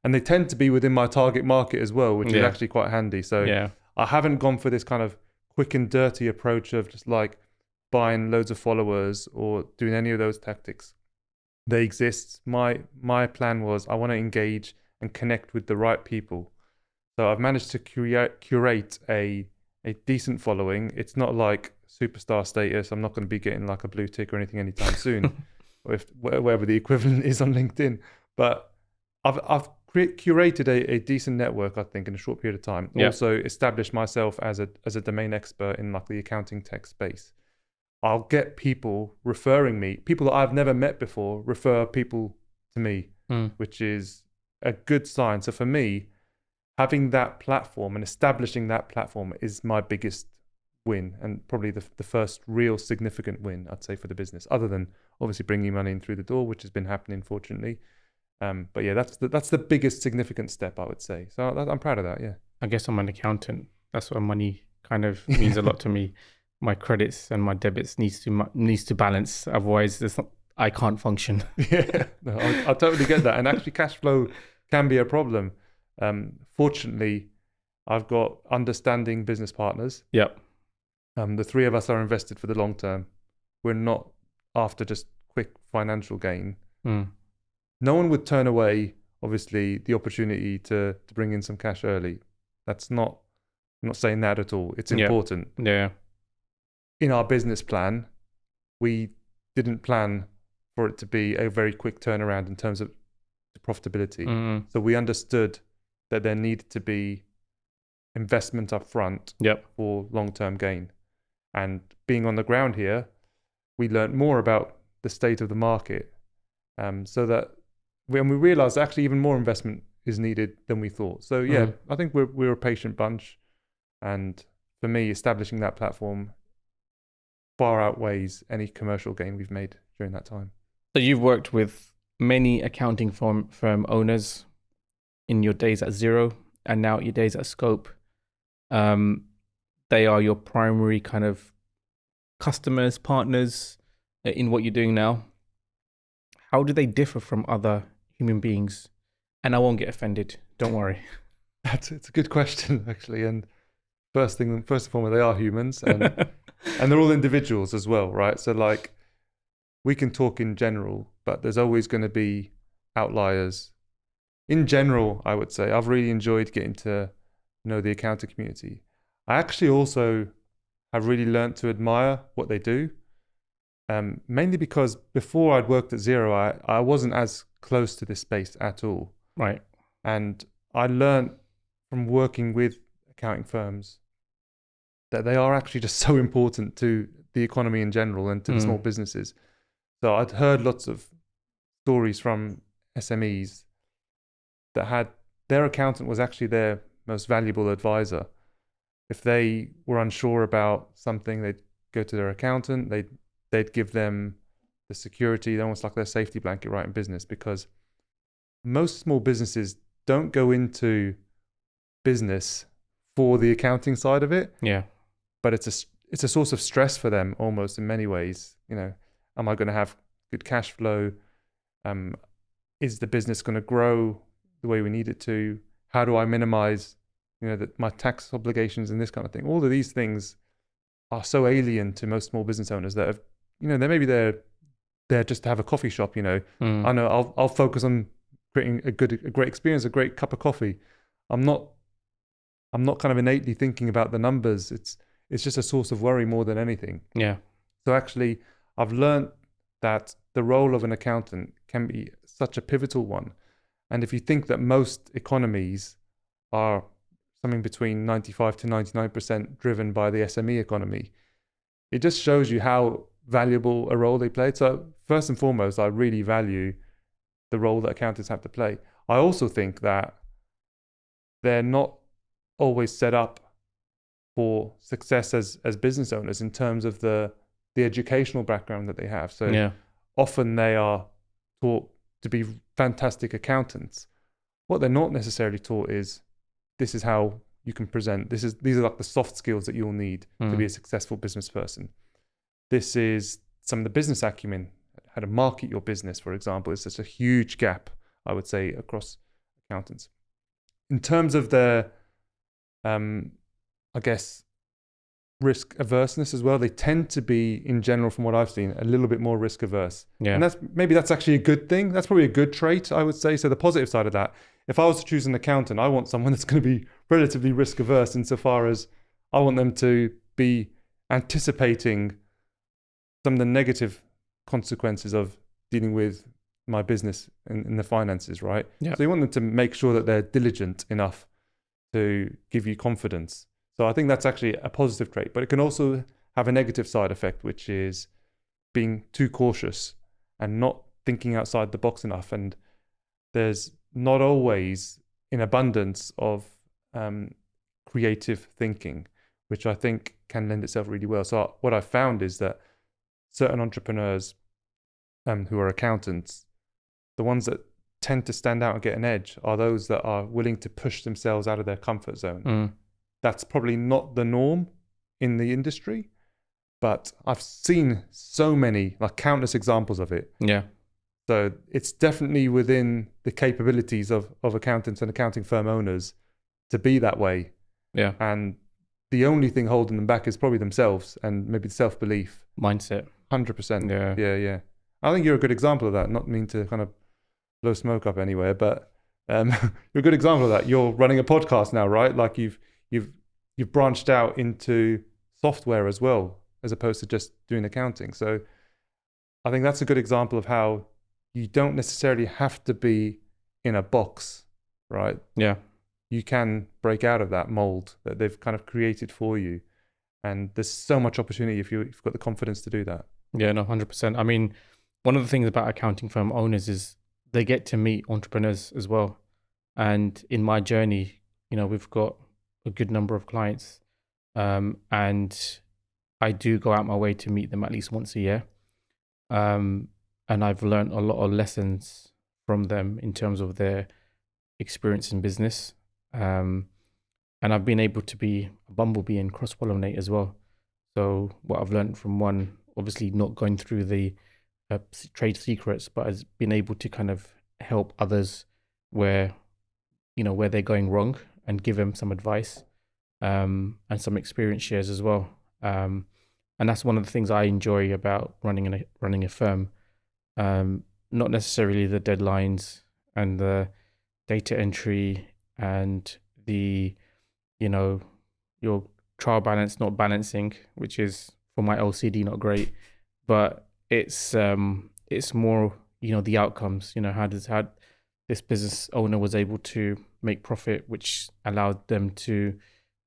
S1: and they tend to be within my target market as well, which is actually quite handy. So I haven't gone for this kind of quick and dirty approach of just like buying loads of followers or doing any of those tactics. They exist. My plan was I want to engage and connect with the right people. So I've managed to curate a decent following. It's not like superstar status. I'm not going to be getting like a blue tick or anything anytime soon, or whatever the equivalent is on LinkedIn. But I've curated a decent network, I think, in a short period of time. Also established myself as a domain expert in like the accounting tech space. I'll get people referring me, people that I've never met before, refer people to me, which is a good sign. So for me, having that platform and establishing that platform is my biggest win, and probably the first real significant win, I'd say, for the business, other than obviously bringing money in through the door, which has been happening, fortunately. But yeah, that's the biggest significant step, I would say. So I'm proud of that, yeah.
S2: I guess I'm an accountant. That's what money kind of means a lot to me. My credits and my debits needs to balance. Otherwise, I can't function.
S1: Yeah, no, I totally get that. And actually, cash flow can be a problem. Fortunately, I've got understanding business partners.
S2: Yep.
S1: The three of us are invested for the long term. We're not after just quick financial gain. No one would turn away, obviously, the opportunity to bring in some cash early. That's not, I'm not saying that at all. It's important.
S2: Yeah.
S1: In our business plan, we didn't plan for it to be a very quick turnaround in terms of profitability. So we understood that there needed to be investment up front for long-term gain. And being on the ground here, we learned more about the state of the market, so that when we realized actually even more investment is needed than we thought. So yeah, I think we're a patient bunch. And for me, establishing that platform far outweighs any commercial gain we've made during that time.
S2: So you've worked with many accounting firm owners in your days at Xero and now your days at Scope. They are your primary kind of customers, partners in what you're doing now. How do they differ from other human beings? And I won't get offended, don't worry.
S1: It's a good question, actually. And first and foremost, they are humans, and and they're all individuals as well, right? So like, we can talk in general, but there's always going to be outliers. In general, I would say I've really enjoyed getting to know the accounting community. I actually also have really learned to admire what they do, mainly because before I'd worked at Xero, I wasn't as close to this space at all.
S2: Right.
S1: And I learned from working with accounting firms that they are actually just so important to the economy in general and to the small businesses. So I'd heard lots of stories from SMEs that had their accountant was actually their most valuable advisor. If they were unsure about something, they'd go to their accountant. They'd give them the security, almost like their safety blanket, right, in business, because most small businesses don't go into business for the accounting side of it.
S2: Yeah.
S1: But it's a source of stress for them almost in many ways. You know, am I going to have good cash flow? Is the business going to grow the way we need it to? How do I minimize, my tax obligations and this kind of thing? All of these things are so alien to most small business owners that have, they're there just to have a coffee shop. I know I'll focus on creating a great experience, a great cup of coffee. I'm not kind of innately thinking about the numbers. It's just a source of worry more than anything.
S2: Yeah.
S1: So actually, I've learned that the role of an accountant can be such a pivotal one. And if you think that most economies are something between 95 to 99% driven by the SME economy, it just shows you how valuable a role they play. So first and foremost, I really value the role that accountants have to play. I also think that they're not always set up for success as business owners in terms of the educational background that they have. So often they are taught to be fantastic accountants. What they're not necessarily taught is this is how you can present. These are like the soft skills that you'll need to be a successful business person. This is some of the business acumen, how to market your business, for example. It's just a huge gap, I would say, across accountants. In terms of their I guess, risk averseness as well. They tend to be, in general, from what I've seen, a little bit more risk averse. Yeah. And that's actually a good thing. That's probably a good trait, I would say. So the positive side of that, if I was to choose an accountant, I want someone that's going to be relatively risk averse insofar as I want them to be anticipating some of the negative consequences of dealing with my business in the finances, right? Yeah. So you want them to make sure that they're diligent enough to give you confidence. So I think that's actually a positive trait, but it can also have a negative side effect, which is being too cautious and not thinking outside the box enough. And there's not always an abundance of creative thinking, which I think can lend itself really well. So what I've found is that certain entrepreneurs who are accountants, the ones that tend to stand out and get an edge are those that are willing to push themselves out of their comfort zone. That's probably not the norm in the industry, but I've seen so many, like countless examples of it. Yeah. So it's definitely within the capabilities of accountants and accounting firm owners to be that way. Yeah. And the only thing holding them back is probably themselves and maybe the self-belief.
S2: Mindset.
S1: 100%.
S2: Yeah.
S1: Yeah. I think you're a good example of that. Not mean to kind of blow smoke up anywhere, but you're a good example of that. You're running a podcast now, right? Like you've branched out into software as well, as opposed to just doing accounting. So I think that's a good example of how you don't necessarily have to be in a box, right?
S2: Yeah.
S1: You can break out of that mold that they've kind of created for you. And there's so much opportunity if you've got the confidence to do that.
S2: Yeah, no, 100%. I mean, one of the things about accounting firm owners is they get to meet entrepreneurs as well. And in my journey, you know, we've got a good number of clients, and I do go out my way to meet them at least once a year. And I've learned a lot of lessons from them in terms of their experience in business. And I've been able to be a bumblebee and cross-pollinate as well. So what I've learned from one, obviously not going through the trade secrets, but has been able to kind of help others where they're going wrong and give them some advice, and some experience shares as well. And that's one of the things I enjoy about running a firm. Not necessarily the deadlines and the data entry and the, your trial balance not balancing, which is for my LCD not great, but it's more, the outcomes, how this business owner was able to make profit, which allowed them to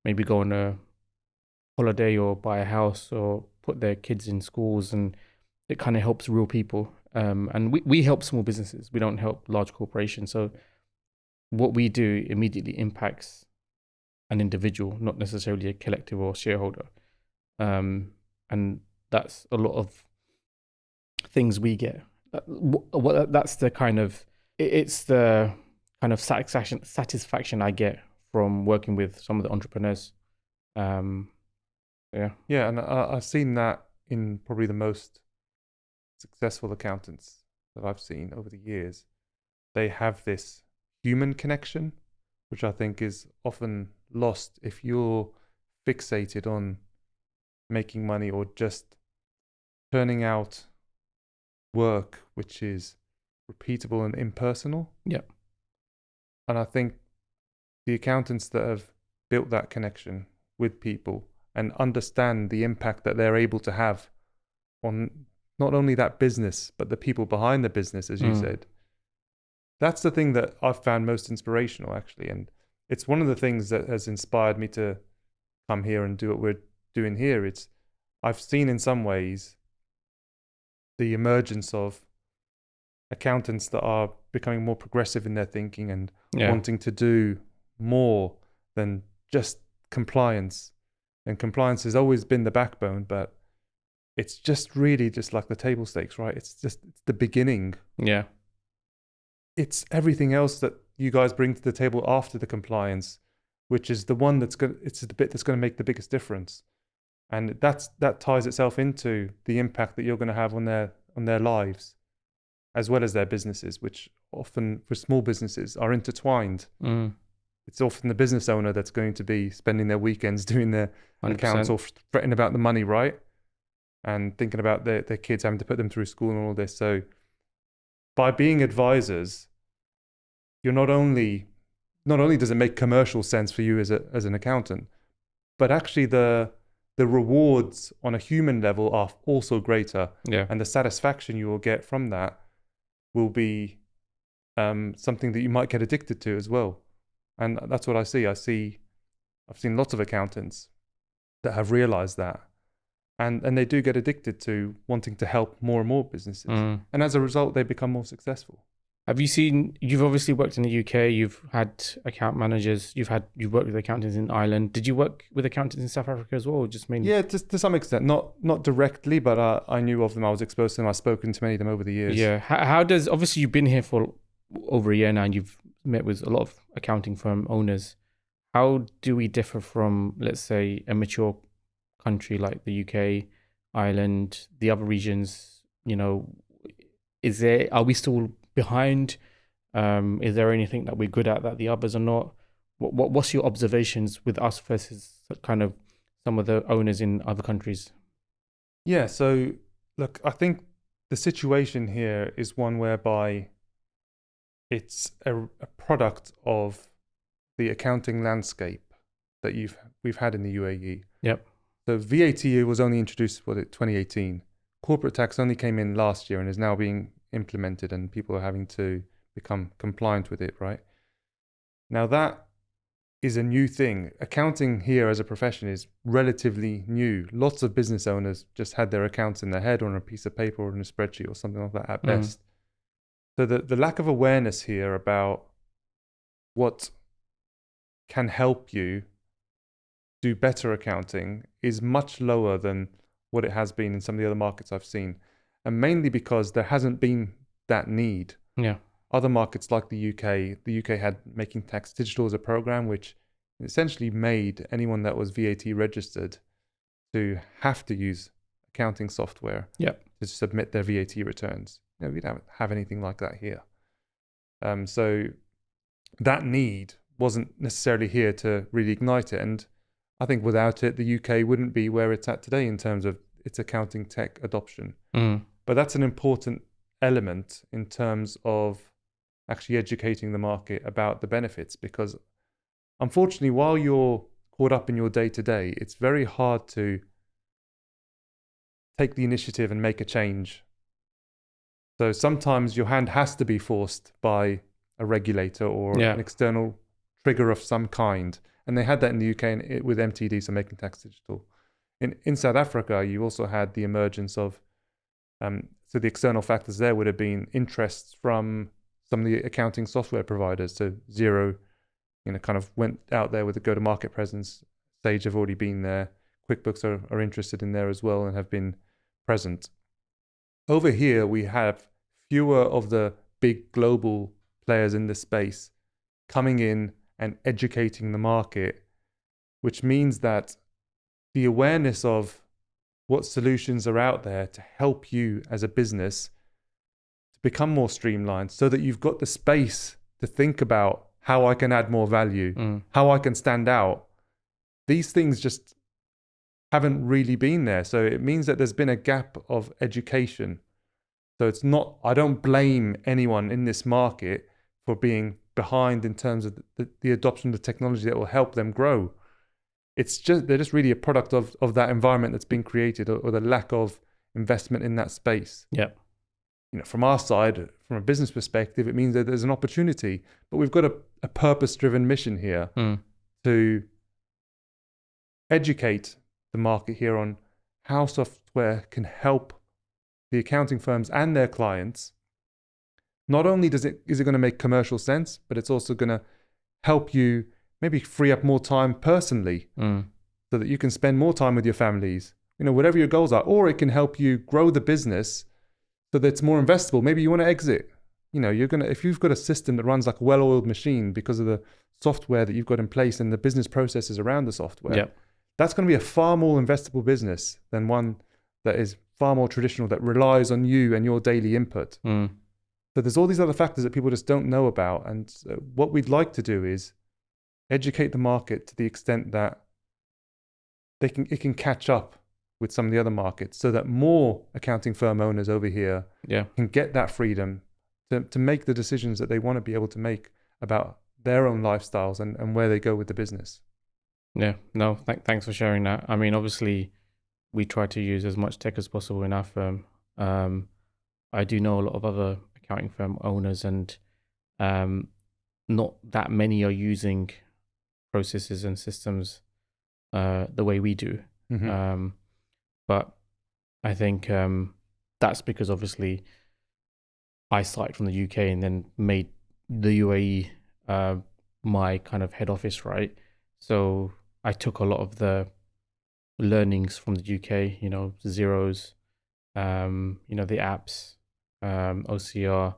S2: maybe go on a holiday or buy a house or put their kids in schools, and it kind of helps real people. And we help small businesses. We don't help large corporations. So what we do immediately impacts an individual, not necessarily a collective or shareholder. And that's a lot of things we get. That's the kind of, it's the kind of satisfaction I get from working with some of the entrepreneurs. Yeah,
S1: and I've seen that in probably the most successful accountants that I've seen over the years. They have this human connection, which I think is often lost if you're fixated on making money or just turning out work which is repeatable and impersonal.
S2: Yeah.
S1: And I think the accountants that have built that connection with people and understand the impact that they're able to have on not only that business, but the people behind the business, as you said. That's the thing that I've found most inspirational, actually. And it's one of the things that has inspired me to come here and do what we're doing here. I've seen in some ways the emergence of accountants that are becoming more progressive in their thinking and wanting to do more than just compliance. And compliance has always been the backbone, but it's just really just like the table stakes, right? It's the beginning.
S2: Yeah.
S1: It's everything else that you guys bring to the table after the compliance, which is the one it's the bit that's going to make the biggest difference. And that ties itself into the impact that you're going to have on their lives, as well as their businesses, which often for small businesses are intertwined. It's often the business owner that's going to be spending their weekends doing their 100%. Accounts or fretting about the money, right? And thinking about their kids having to put them through school and all this. So by being advisors, you're not only does it make commercial sense for you as an accountant, but actually the rewards on a human level are also greater.
S2: Yeah.
S1: And the satisfaction you will get from that will be something that you might get addicted to as well. And that's what I see. I've seen lots of accountants that have realized that. And they do get addicted to wanting to help more and more businesses. And as a result, they become more successful.
S2: You've obviously worked in the UK, you've had account managers, you've worked with accountants in Ireland. Did you work with accountants in South Africa as well, or just mainly?
S1: Yeah, to some extent, not directly, but I knew of them, I was exposed to them, I've spoken to many of them over the years.
S2: Yeah, obviously you've been here for over a year now and you've met with a lot of accounting firm owners. How do we differ from, let's say, a mature country like the UK, Ireland, the other regions? Are we still behind? Is there anything that we're good at that the others are not? What's your observations with us versus kind of some of the owners in other countries?
S1: Yeah, so look, I think the situation here is one whereby it's a product of the accounting landscape that we've had in the UAE.
S2: Yep.
S1: So VAT was only introduced, 2018. Corporate tax only came in last year and is now being implemented, and people are having to become compliant with it, right? Now that is a new thing. Accounting here as a profession is relatively new. Lots of business owners just had their accounts in their head or on a piece of paper or in a spreadsheet or something like that at best. So the lack of awareness here about what can help you do better accounting is much lower than what it has been in some of the other markets I've seen. And mainly because there hasn't been that need.
S2: Yeah.
S1: Other markets like the UK had Making Tax Digital as a program, which essentially made anyone that was VAT registered to have to use accounting software to submit their VAT returns. We don't have anything like that here. So that need wasn't necessarily here to really ignite it. And I think without it, the UK wouldn't be where it's at today in terms of its accounting tech adoption. But that's an important element in terms of actually educating the market about the benefits, because unfortunately, while you're caught up in your day-to-day, it's very hard to take the initiative and make a change. So sometimes your hand has to be forced by a regulator or an external trigger of some kind. And they had that in the UK with MTD, so Making Tax Digital. In South Africa, you also had the emergence of, so the external factors there would have been interests from some of the accounting software providers. So Xero, kind of went out there with a go-to-market presence. Sage have already been there. QuickBooks are interested in there as well and have been present. Over here, we have fewer of the big global players in this space coming in and educating the market, which means that the awareness of what solutions are out there to help you as a business to become more streamlined, so that you've got the space to think about how I can add more value, how I can stand out. These things just haven't really been there. So it means that there's been a gap of education. So it's not, I don't blame anyone in this market for being behind in terms of the adoption of the technology that will help them grow. It's just, they're just really a product of that environment that's been created, or the lack of investment in that space.
S2: Yeah.
S1: From our side, from a business perspective, it means that there's an opportunity, but we've got a purpose-driven mission here to educate the market here on how software can help the accounting firms and their clients. Not only is it going to make commercial sense, but it's also going to help you maybe free up more time personally, so that you can spend more time with your families, whatever your goals are, or it can help you grow the business so that it's more investable. Maybe you want to exit. If you've got a system that runs like a well-oiled machine because of the software that you've got in place and the business processes around the software, that's going to be a far more investable business than one that is far more traditional, that relies on you and your daily input. So there's all these other factors that people just don't know about. And what we'd like to do is educate the market to the extent that it can catch up with some of the other markets, so that more accounting firm owners over here can get that freedom to make the decisions that they want to be able to make about their own lifestyles and where they go with the business.
S2: Yeah, no, thanks for sharing that. I mean, obviously, we try to use as much tech as possible in our firm. I do know a lot of other accounting firm owners, and not that many are using processes and systems the way we do. But I think that's because obviously I started from the UK and then made the UAE my kind of head office, right? So I took a lot of the learnings from the UK, Xero's, the apps, OCR.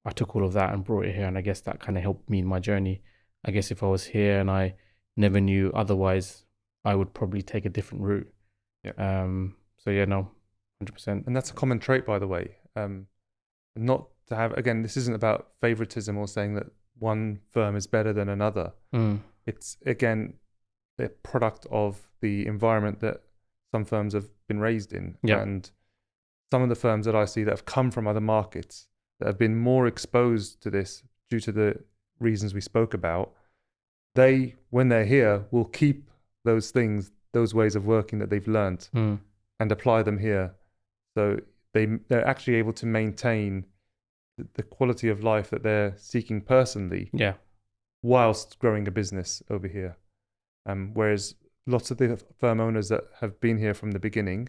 S2: I took all of that and brought it here, and I guess that kind of helped me in my journey. I guess if I was here and I never knew otherwise, I would probably take a different route. So yeah, no, 100%. And
S1: that's a common trait, by the way. Not to have, again, this isn't about favoritism or saying that one firm is better than another. It's, again, they're product of the environment that some firms have been raised in.
S2: Yeah.
S1: And some of the firms that I see that have come from other markets that have been more exposed to this due to the reasons we spoke about, they, when they're here, will keep those things, those ways of working that they've learned and apply them here. So they're actually able to maintain the quality of life that they're seeking personally, whilst growing a business over here. Whereas lots of the firm owners that have been here from the beginning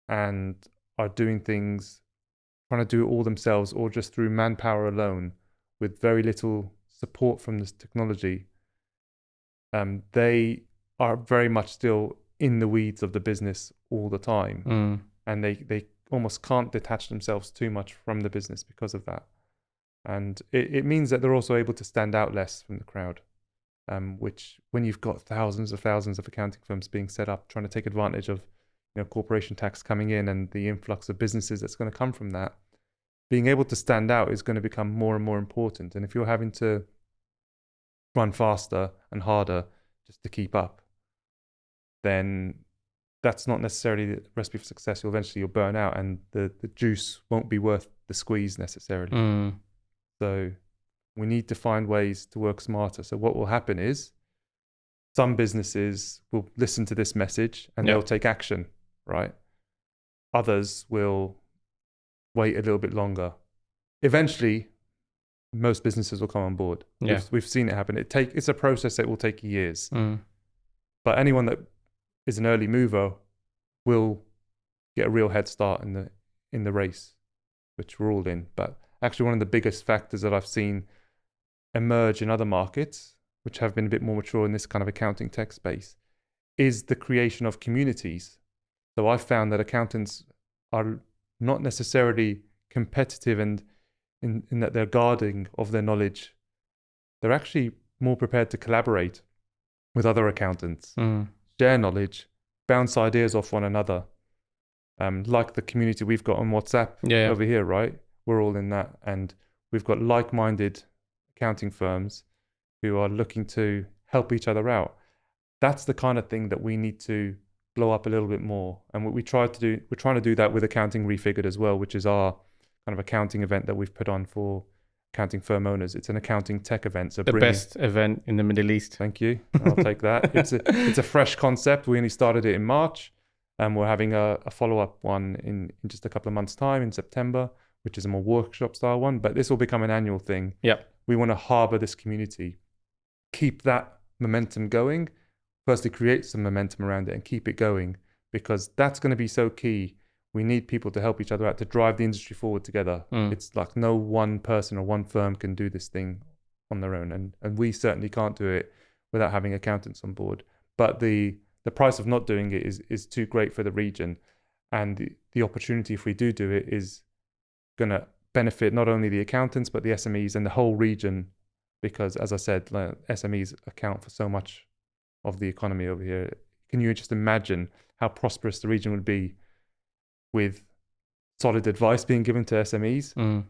S1: and are doing things, trying to do it all themselves or just through manpower alone with very little support from this technology, they are very much still in the weeds of the business all the time. And they almost can't detach themselves too much from the business because of that. And it means that they're also able to stand out less from the crowd, which when you've got thousands of accounting firms being set up, trying to take advantage of corporation tax coming in and the influx of businesses that's going to come from that, being able to stand out is going to become more and more important. And if you're having to run faster and harder just to keep up, then that's not necessarily the recipe for success. You'll burn out and the juice won't be worth the squeeze necessarily. So we need to find ways to work smarter. So what will happen is some businesses will listen to this message and they'll take action, right? Others will wait a little bit longer. Eventually, most businesses will come on board. We've seen it happen. It's a process that will take years. But anyone that is an early mover will get a real head start in the race, which we're all in. But actually, one of the biggest factors that I've seen emerge in other markets, which have been a bit more mature in this kind of accounting tech space, is the creation of communities. So I've found that accountants are not necessarily competitive and in that they're guarding of their knowledge. They're actually more prepared to collaborate with other accountants, share knowledge, bounce ideas off one another. Like the community we've got on WhatsApp over here, right? We're all in that. And we've got like-minded accounting firms who are looking to help each other out. That's the kind of thing that we need to blow up a little bit more. And what we're trying to do that with Accounting Refigured as well, which is our kind of accounting event that we've put on for accounting firm owners. It's an accounting tech event. So
S2: the best event in the Middle East.
S1: Thank you. I'll take that. It's a fresh concept. We only started it in March, and we're having a follow-up one in just a couple of months' time in September, which is a more workshop style one. But this will become an annual thing. We want to harbor this community, keep that momentum going. Firstly, create some momentum around it and keep it going, because that's going to be so key. We need people to help each other out to drive the industry forward together. It's like no one person or one firm can do this thing on their own. And we certainly can't do it without having accountants on board. But the price of not doing it is too great for the region. And the opportunity, if we do it, is going to benefit not only the accountants, but the SMEs and the whole region. Because as I said, SMEs account for so much of the economy over here. Can you just imagine how prosperous the region would be with solid advice being given to SMEs?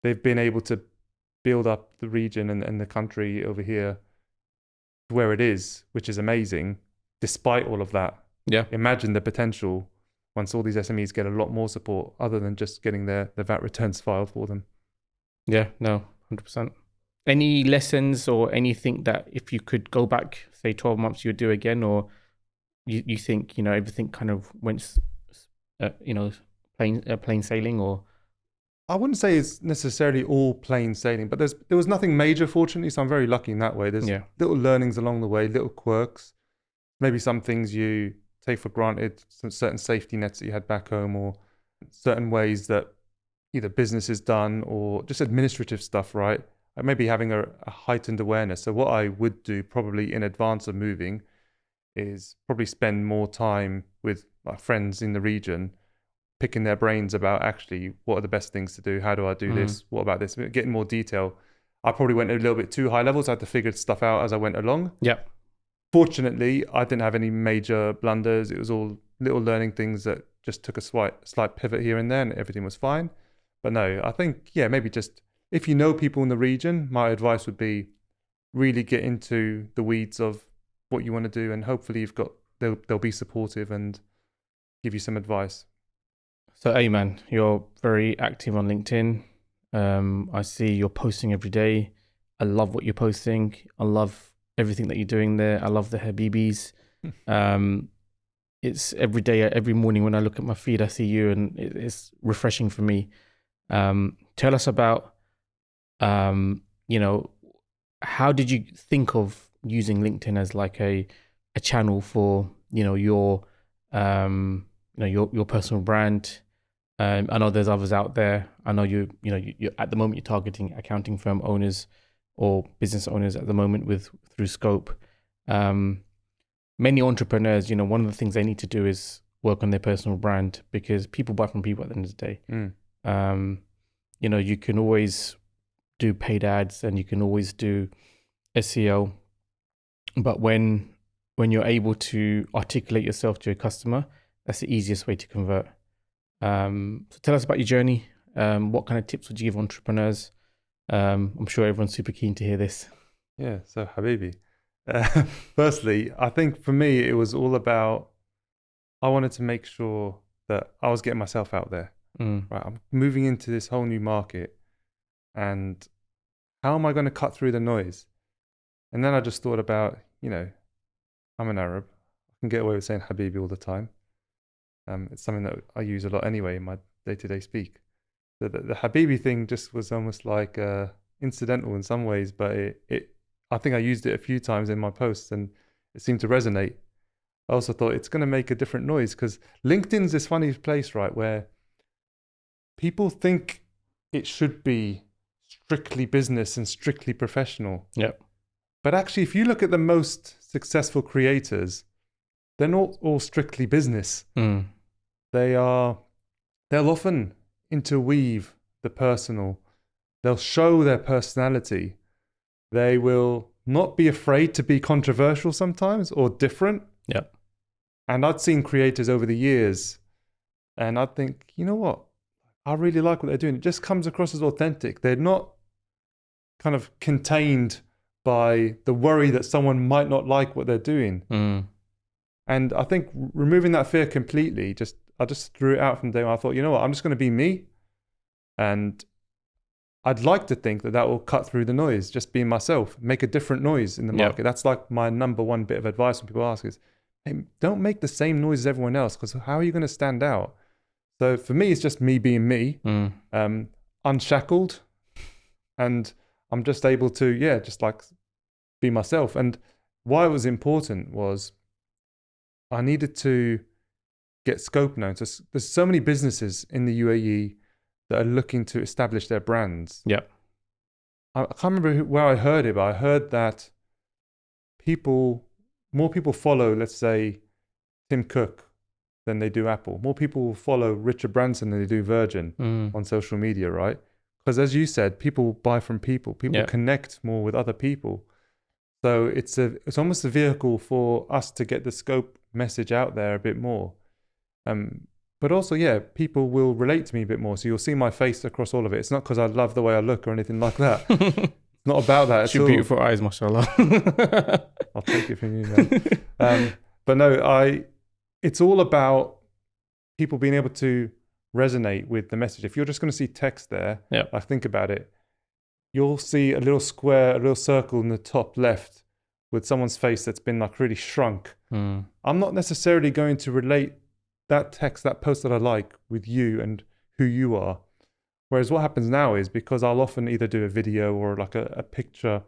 S1: They've been able to build up the region and the country over here where it is, which is amazing, despite all of that. Imagine the potential once all these SMEs get a lot more support other than just getting their VAT returns filed for them.
S2: 100%. Any lessons or anything that if you could go back, say 12 months, you would do again, or you think, everything kind of went, plain sailing? Or
S1: I wouldn't say it's necessarily all plain sailing, but there was nothing major, fortunately, so I'm very lucky in that way. There's little learnings along the way, little quirks, maybe some things you take for granted, some certain safety nets that you had back home, or certain ways that either business is done or just administrative stuff, right? Maybe having a heightened awareness. So what I would do probably in advance of moving is probably spend more time with my friends in the region, picking their brains about actually what are the best things to do, how do I do this, what about this, getting more detail. I probably went a little bit too high levels. I had to figure stuff out as I went along. Fortunately, I didn't have any major blunders. It was all little learning things that just took a slight pivot here and there, and everything was fine. But no, I think, maybe just if you know people in the region, my advice would be really get into the weeds of what you want to do, and hopefully they'll be supportive and give you some advice.
S2: So Ayman, you're very active on LinkedIn. I see you're posting every day. I love what you're posting. I love everything that you're doing there. I love the Habibis. It's every day, every morning when I look at my feed, I see you, and it's refreshing for me. Tell us about, how did you think of using LinkedIn as like a channel for, your personal brand? I know there's others out there. I know you at the moment you're targeting accounting firm owners or business owners at the moment through Scope. Many entrepreneurs, one of the things they need to do is work on their personal brand, because people buy from people at the end of the day. You can always do paid ads and you can always do SEO, but when you're able to articulate yourself to a customer, that's the easiest way to convert. So tell us about your journey. What kind of tips would you give entrepreneurs? I'm sure everyone's super keen to hear this.
S1: Yeah, so Habibi. Firstly, I think for me, it was all about, I wanted to make sure that I was getting myself out there. Right, I'm moving into this whole new market, and how am I going to cut through the noise? And then I just thought about, I'm an Arab. I can get away with saying Habibi all the time. It's something that I use a lot anyway in my day-to-day speak. So the Habibi thing just was almost like incidental in some ways, but I think I used it a few times in my posts and it seemed to resonate. I also thought it's going to make a different noise, because LinkedIn's this funny place, right, where people think it should be strictly business and strictly professional.
S2: Yep.
S1: But actually, if you look at the most successful creators, they're not all strictly business. They'll often interweave the personal. They'll show their personality. They will not be afraid to be controversial sometimes or different.
S2: Yeah.
S1: And I'd seen creators over the years, and I'd think, you know what? I really like what they're doing. It just comes across as authentic. They're not kind of contained by the worry that someone might not like what they're doing. And I think removing that fear completely, I just threw it out from day one. I thought, you know what? I'm just going to be me. And I'd like to think that will cut through the noise, just being myself, make a different noise in the market. Yep. That's like my number one bit of advice when people ask is, hey, don't make the same noise as everyone else, because how are you going to stand out? So for me, it's just me being me, unshackled, and I'm just able to, just like be myself. And why it was important was I needed to get Scope known. So there's so many businesses in the UAE that are looking to establish their brands.
S2: Yeah.
S1: I can't remember where I heard it, but I heard that more people follow, let's say, Tim Cook than they do Apple. More people follow Richard Branson than they do Virgin on social media, right? Because as you said, people buy from people. People connect more with other people. So it's almost a vehicle for us to get the Scope message out there a bit more. But also, people will relate to me a bit more. So you'll see my face across all of it. It's not because I love the way I look or anything like that. It's not about that at all.
S2: Your beautiful eyes, mashallah.
S1: I'll take it from you, man. But no, it's all about people being able to resonate with the message. If you're just going to see text there, like think about it. You'll see a little square, a little circle in the top left with someone's face that's been like really shrunk. I'm not necessarily going to relate that text, that post that I like with you and who you are. Whereas what happens now is, because I'll often either do a video or like a picture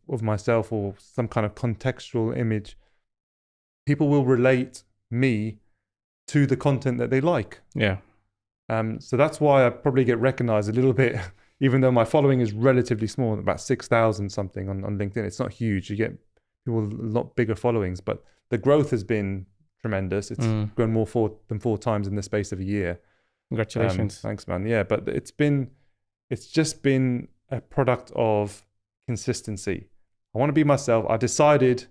S1: of myself or some kind of contextual image, people will relate me to the content that they like. Yeah. So that's why I probably get recognized a little bit, even though my following is relatively small, about 6,000 something on LinkedIn. It's not huge. You get people with a lot bigger followings, but the growth has been tremendous. It's grown more than four times in the space of a year.
S2: Congratulations.
S1: Thanks, man. Yeah, but it's just been a product of consistency. I want to be myself. I decided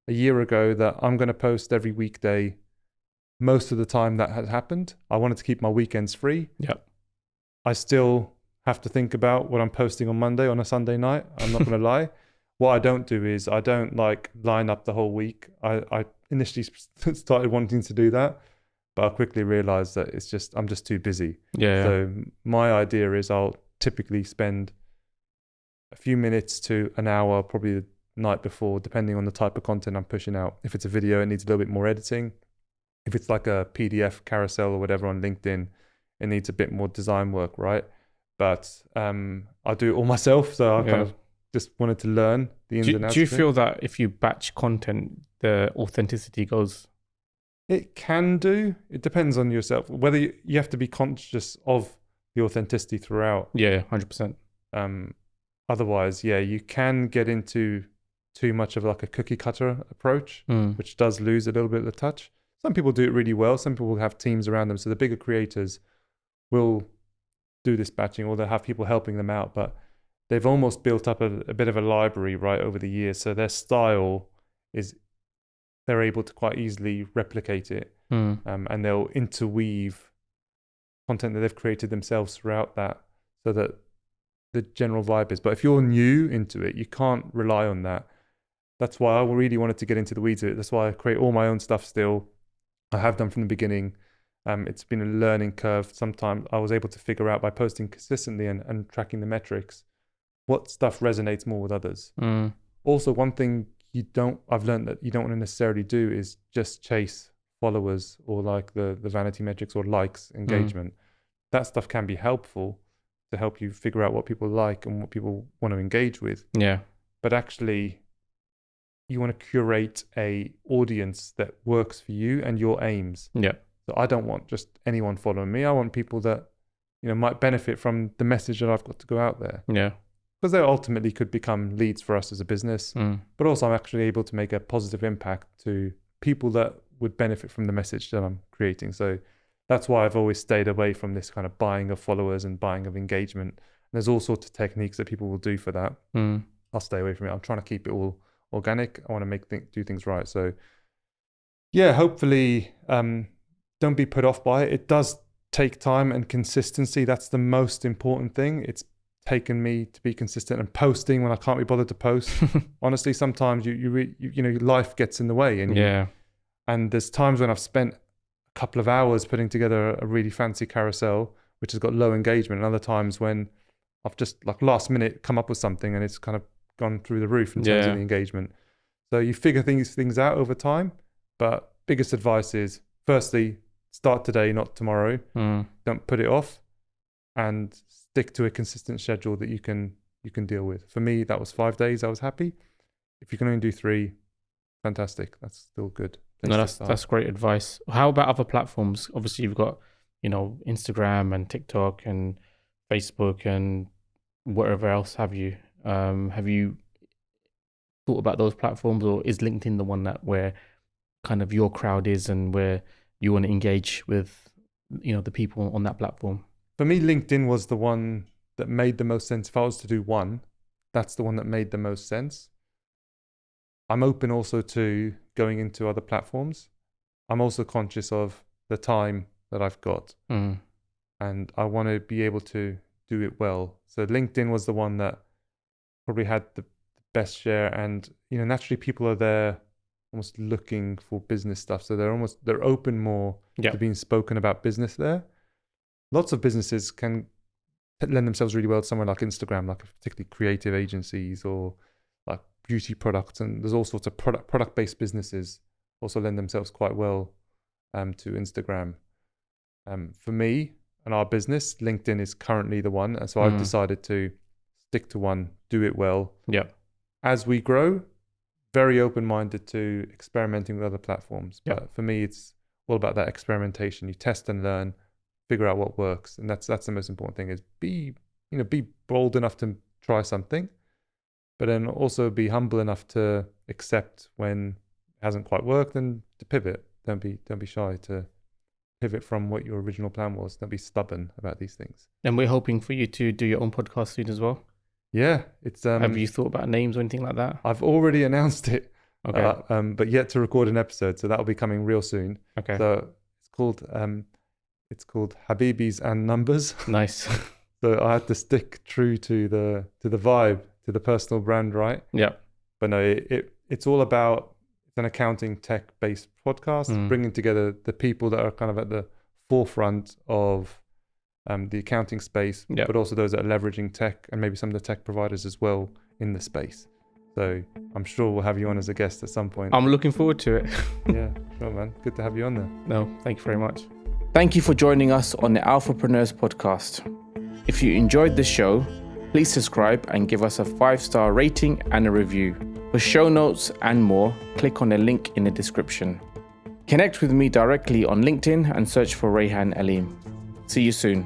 S1: a year ago that I'm going to post every weekday. Most of the time that has happened. I wanted to keep my weekends free.
S2: Yep.
S1: I still have to think about what I'm posting on Monday on a Sunday night. I'm not going to lie. what I don't do is I don't like line up the whole week. I initially started wanting to do that, but I quickly realized that I'm just too busy. So my idea is I'll typically spend a few minutes to an hour, probably the night before, depending on the type of content I'm pushing out. If it's a video, it needs a little bit more editing. If it's like a PDF carousel or whatever on LinkedIn, it needs a bit more design work, right? But I do it all myself, so I kind of just wanted to learn the ins and outs.
S2: Do you feel that if you batch content, the authenticity goes?
S1: It can do. It depends on yourself. Whether you have to be conscious of the authenticity throughout.
S2: Yeah, 100%.
S1: Otherwise, you can get into too much of like a cookie cutter approach, which does lose a little bit of the touch. Some people do it really well. Some people have teams around them. So the bigger creators will do this batching, or they'll have people helping them out, but they've almost built up a bit of a library right over the years. So their style is, they're able to quite easily replicate it, and they'll interweave content that they've created themselves throughout that, so that the general vibe is. But if you're new into it, you can't rely on that. That's why I really wanted to get into the weeds of it. That's why I create all my own stuff still. I have done from the beginning. It's been a learning curve. Sometimes I was able to figure out by posting consistently and tracking the metrics what stuff resonates more with others. Also, one thing I've learned that you don't want to necessarily do is just chase followers or like the vanity metrics or likes, engagement. That stuff can be helpful to help you figure out what people like and what people want to engage with. But actually, you want to curate a audience that works for you and your aims. So I don't want just anyone following me. I want people that, might benefit from the message that I've got to go out there. Because they ultimately could become leads for us as a business. But also I'm actually able to make a positive impact to people that would benefit from the message that I'm creating. So that's why I've always stayed away from this kind of buying of followers and buying of engagement. And there's all sorts of techniques that people will do for that. I'll stay away from it. I'm trying to keep it all organic. I want to do things right. So hopefully don't be put off by it. It does take time and consistency. That's the most important thing. It's taken me to be consistent and posting when I can't be bothered to post. Honestly, sometimes life gets in the way, and there's times when I've spent a couple of hours putting together a really fancy carousel which has got low engagement, and other times when I've just like last minute come up with something and it's kind of gone through the roof in terms of the engagement. So you figure things out over time, but biggest advice is, firstly, start today, not tomorrow. Don't put it off, and stick to a consistent schedule that you can deal with. For me, that was 5 days. I was happy. If you can only do 3, fantastic. That's still good.
S2: That's great advice. How about other platforms? Obviously, you've got Instagram and TikTok and Facebook and whatever else have you. Have you thought about those platforms, or is LinkedIn the one where kind of your crowd is and where you want to engage with the people on that platform?
S1: For me, LinkedIn was the one that made the most sense. If I was to do one, that's the one that made the most sense. I'm open also to going into other platforms. I'm also conscious of the time that I've got, and I want to be able to do it well. So LinkedIn was the one that probably had the best share, and naturally people are there almost looking for business stuff, so they're open more to being spoken about business there. Lots of businesses can lend themselves really well to somewhere like Instagram, like particularly creative agencies or like beauty products, and there's all sorts of product-based businesses also lend themselves quite well to Instagram. For me and our business, LinkedIn is currently the one, and so I've decided to stick to one, do it well. As we grow, very open-minded to experimenting with other platforms. But for me, it's all about that experimentation. You test and learn, figure out what works, and that's the most important thing. Is be bold enough to try something, but then also be humble enough to accept when it hasn't quite worked and to pivot. Don't be shy to pivot from what your original plan was. Don't be stubborn about these things.
S2: And we're hoping for you to do your own podcast soon as well.
S1: Yeah, it's.
S2: Have you thought about names or anything like that?
S1: I've already announced it.
S2: Okay.
S1: But yet to record an episode, so that'll be coming real soon.
S2: Okay.
S1: So it's called Habibis and Numbers.
S2: Nice.
S1: So I had to stick true to the vibe, to the personal brand, right?
S2: Yeah.
S1: But no, it's all about, it's an accounting tech-based podcast, bringing together the people that are kind of at the forefront of the accounting space, but also those that are leveraging tech and maybe some of the tech providers as well in the space. So I'm sure we'll have you on as a guest at some point.
S2: I'm looking forward to it.
S1: Yeah, sure, man. Good to have you on there.
S2: No, thank you very much. Thank you for joining us on the 𝗥𝘆𝗵 podcast. If you enjoyed the show, please subscribe and give us a 5-star rating and a review. For show notes and more, click on the link in the description. Connect with me directly on LinkedIn and search for Rayhan Aleem. See you soon.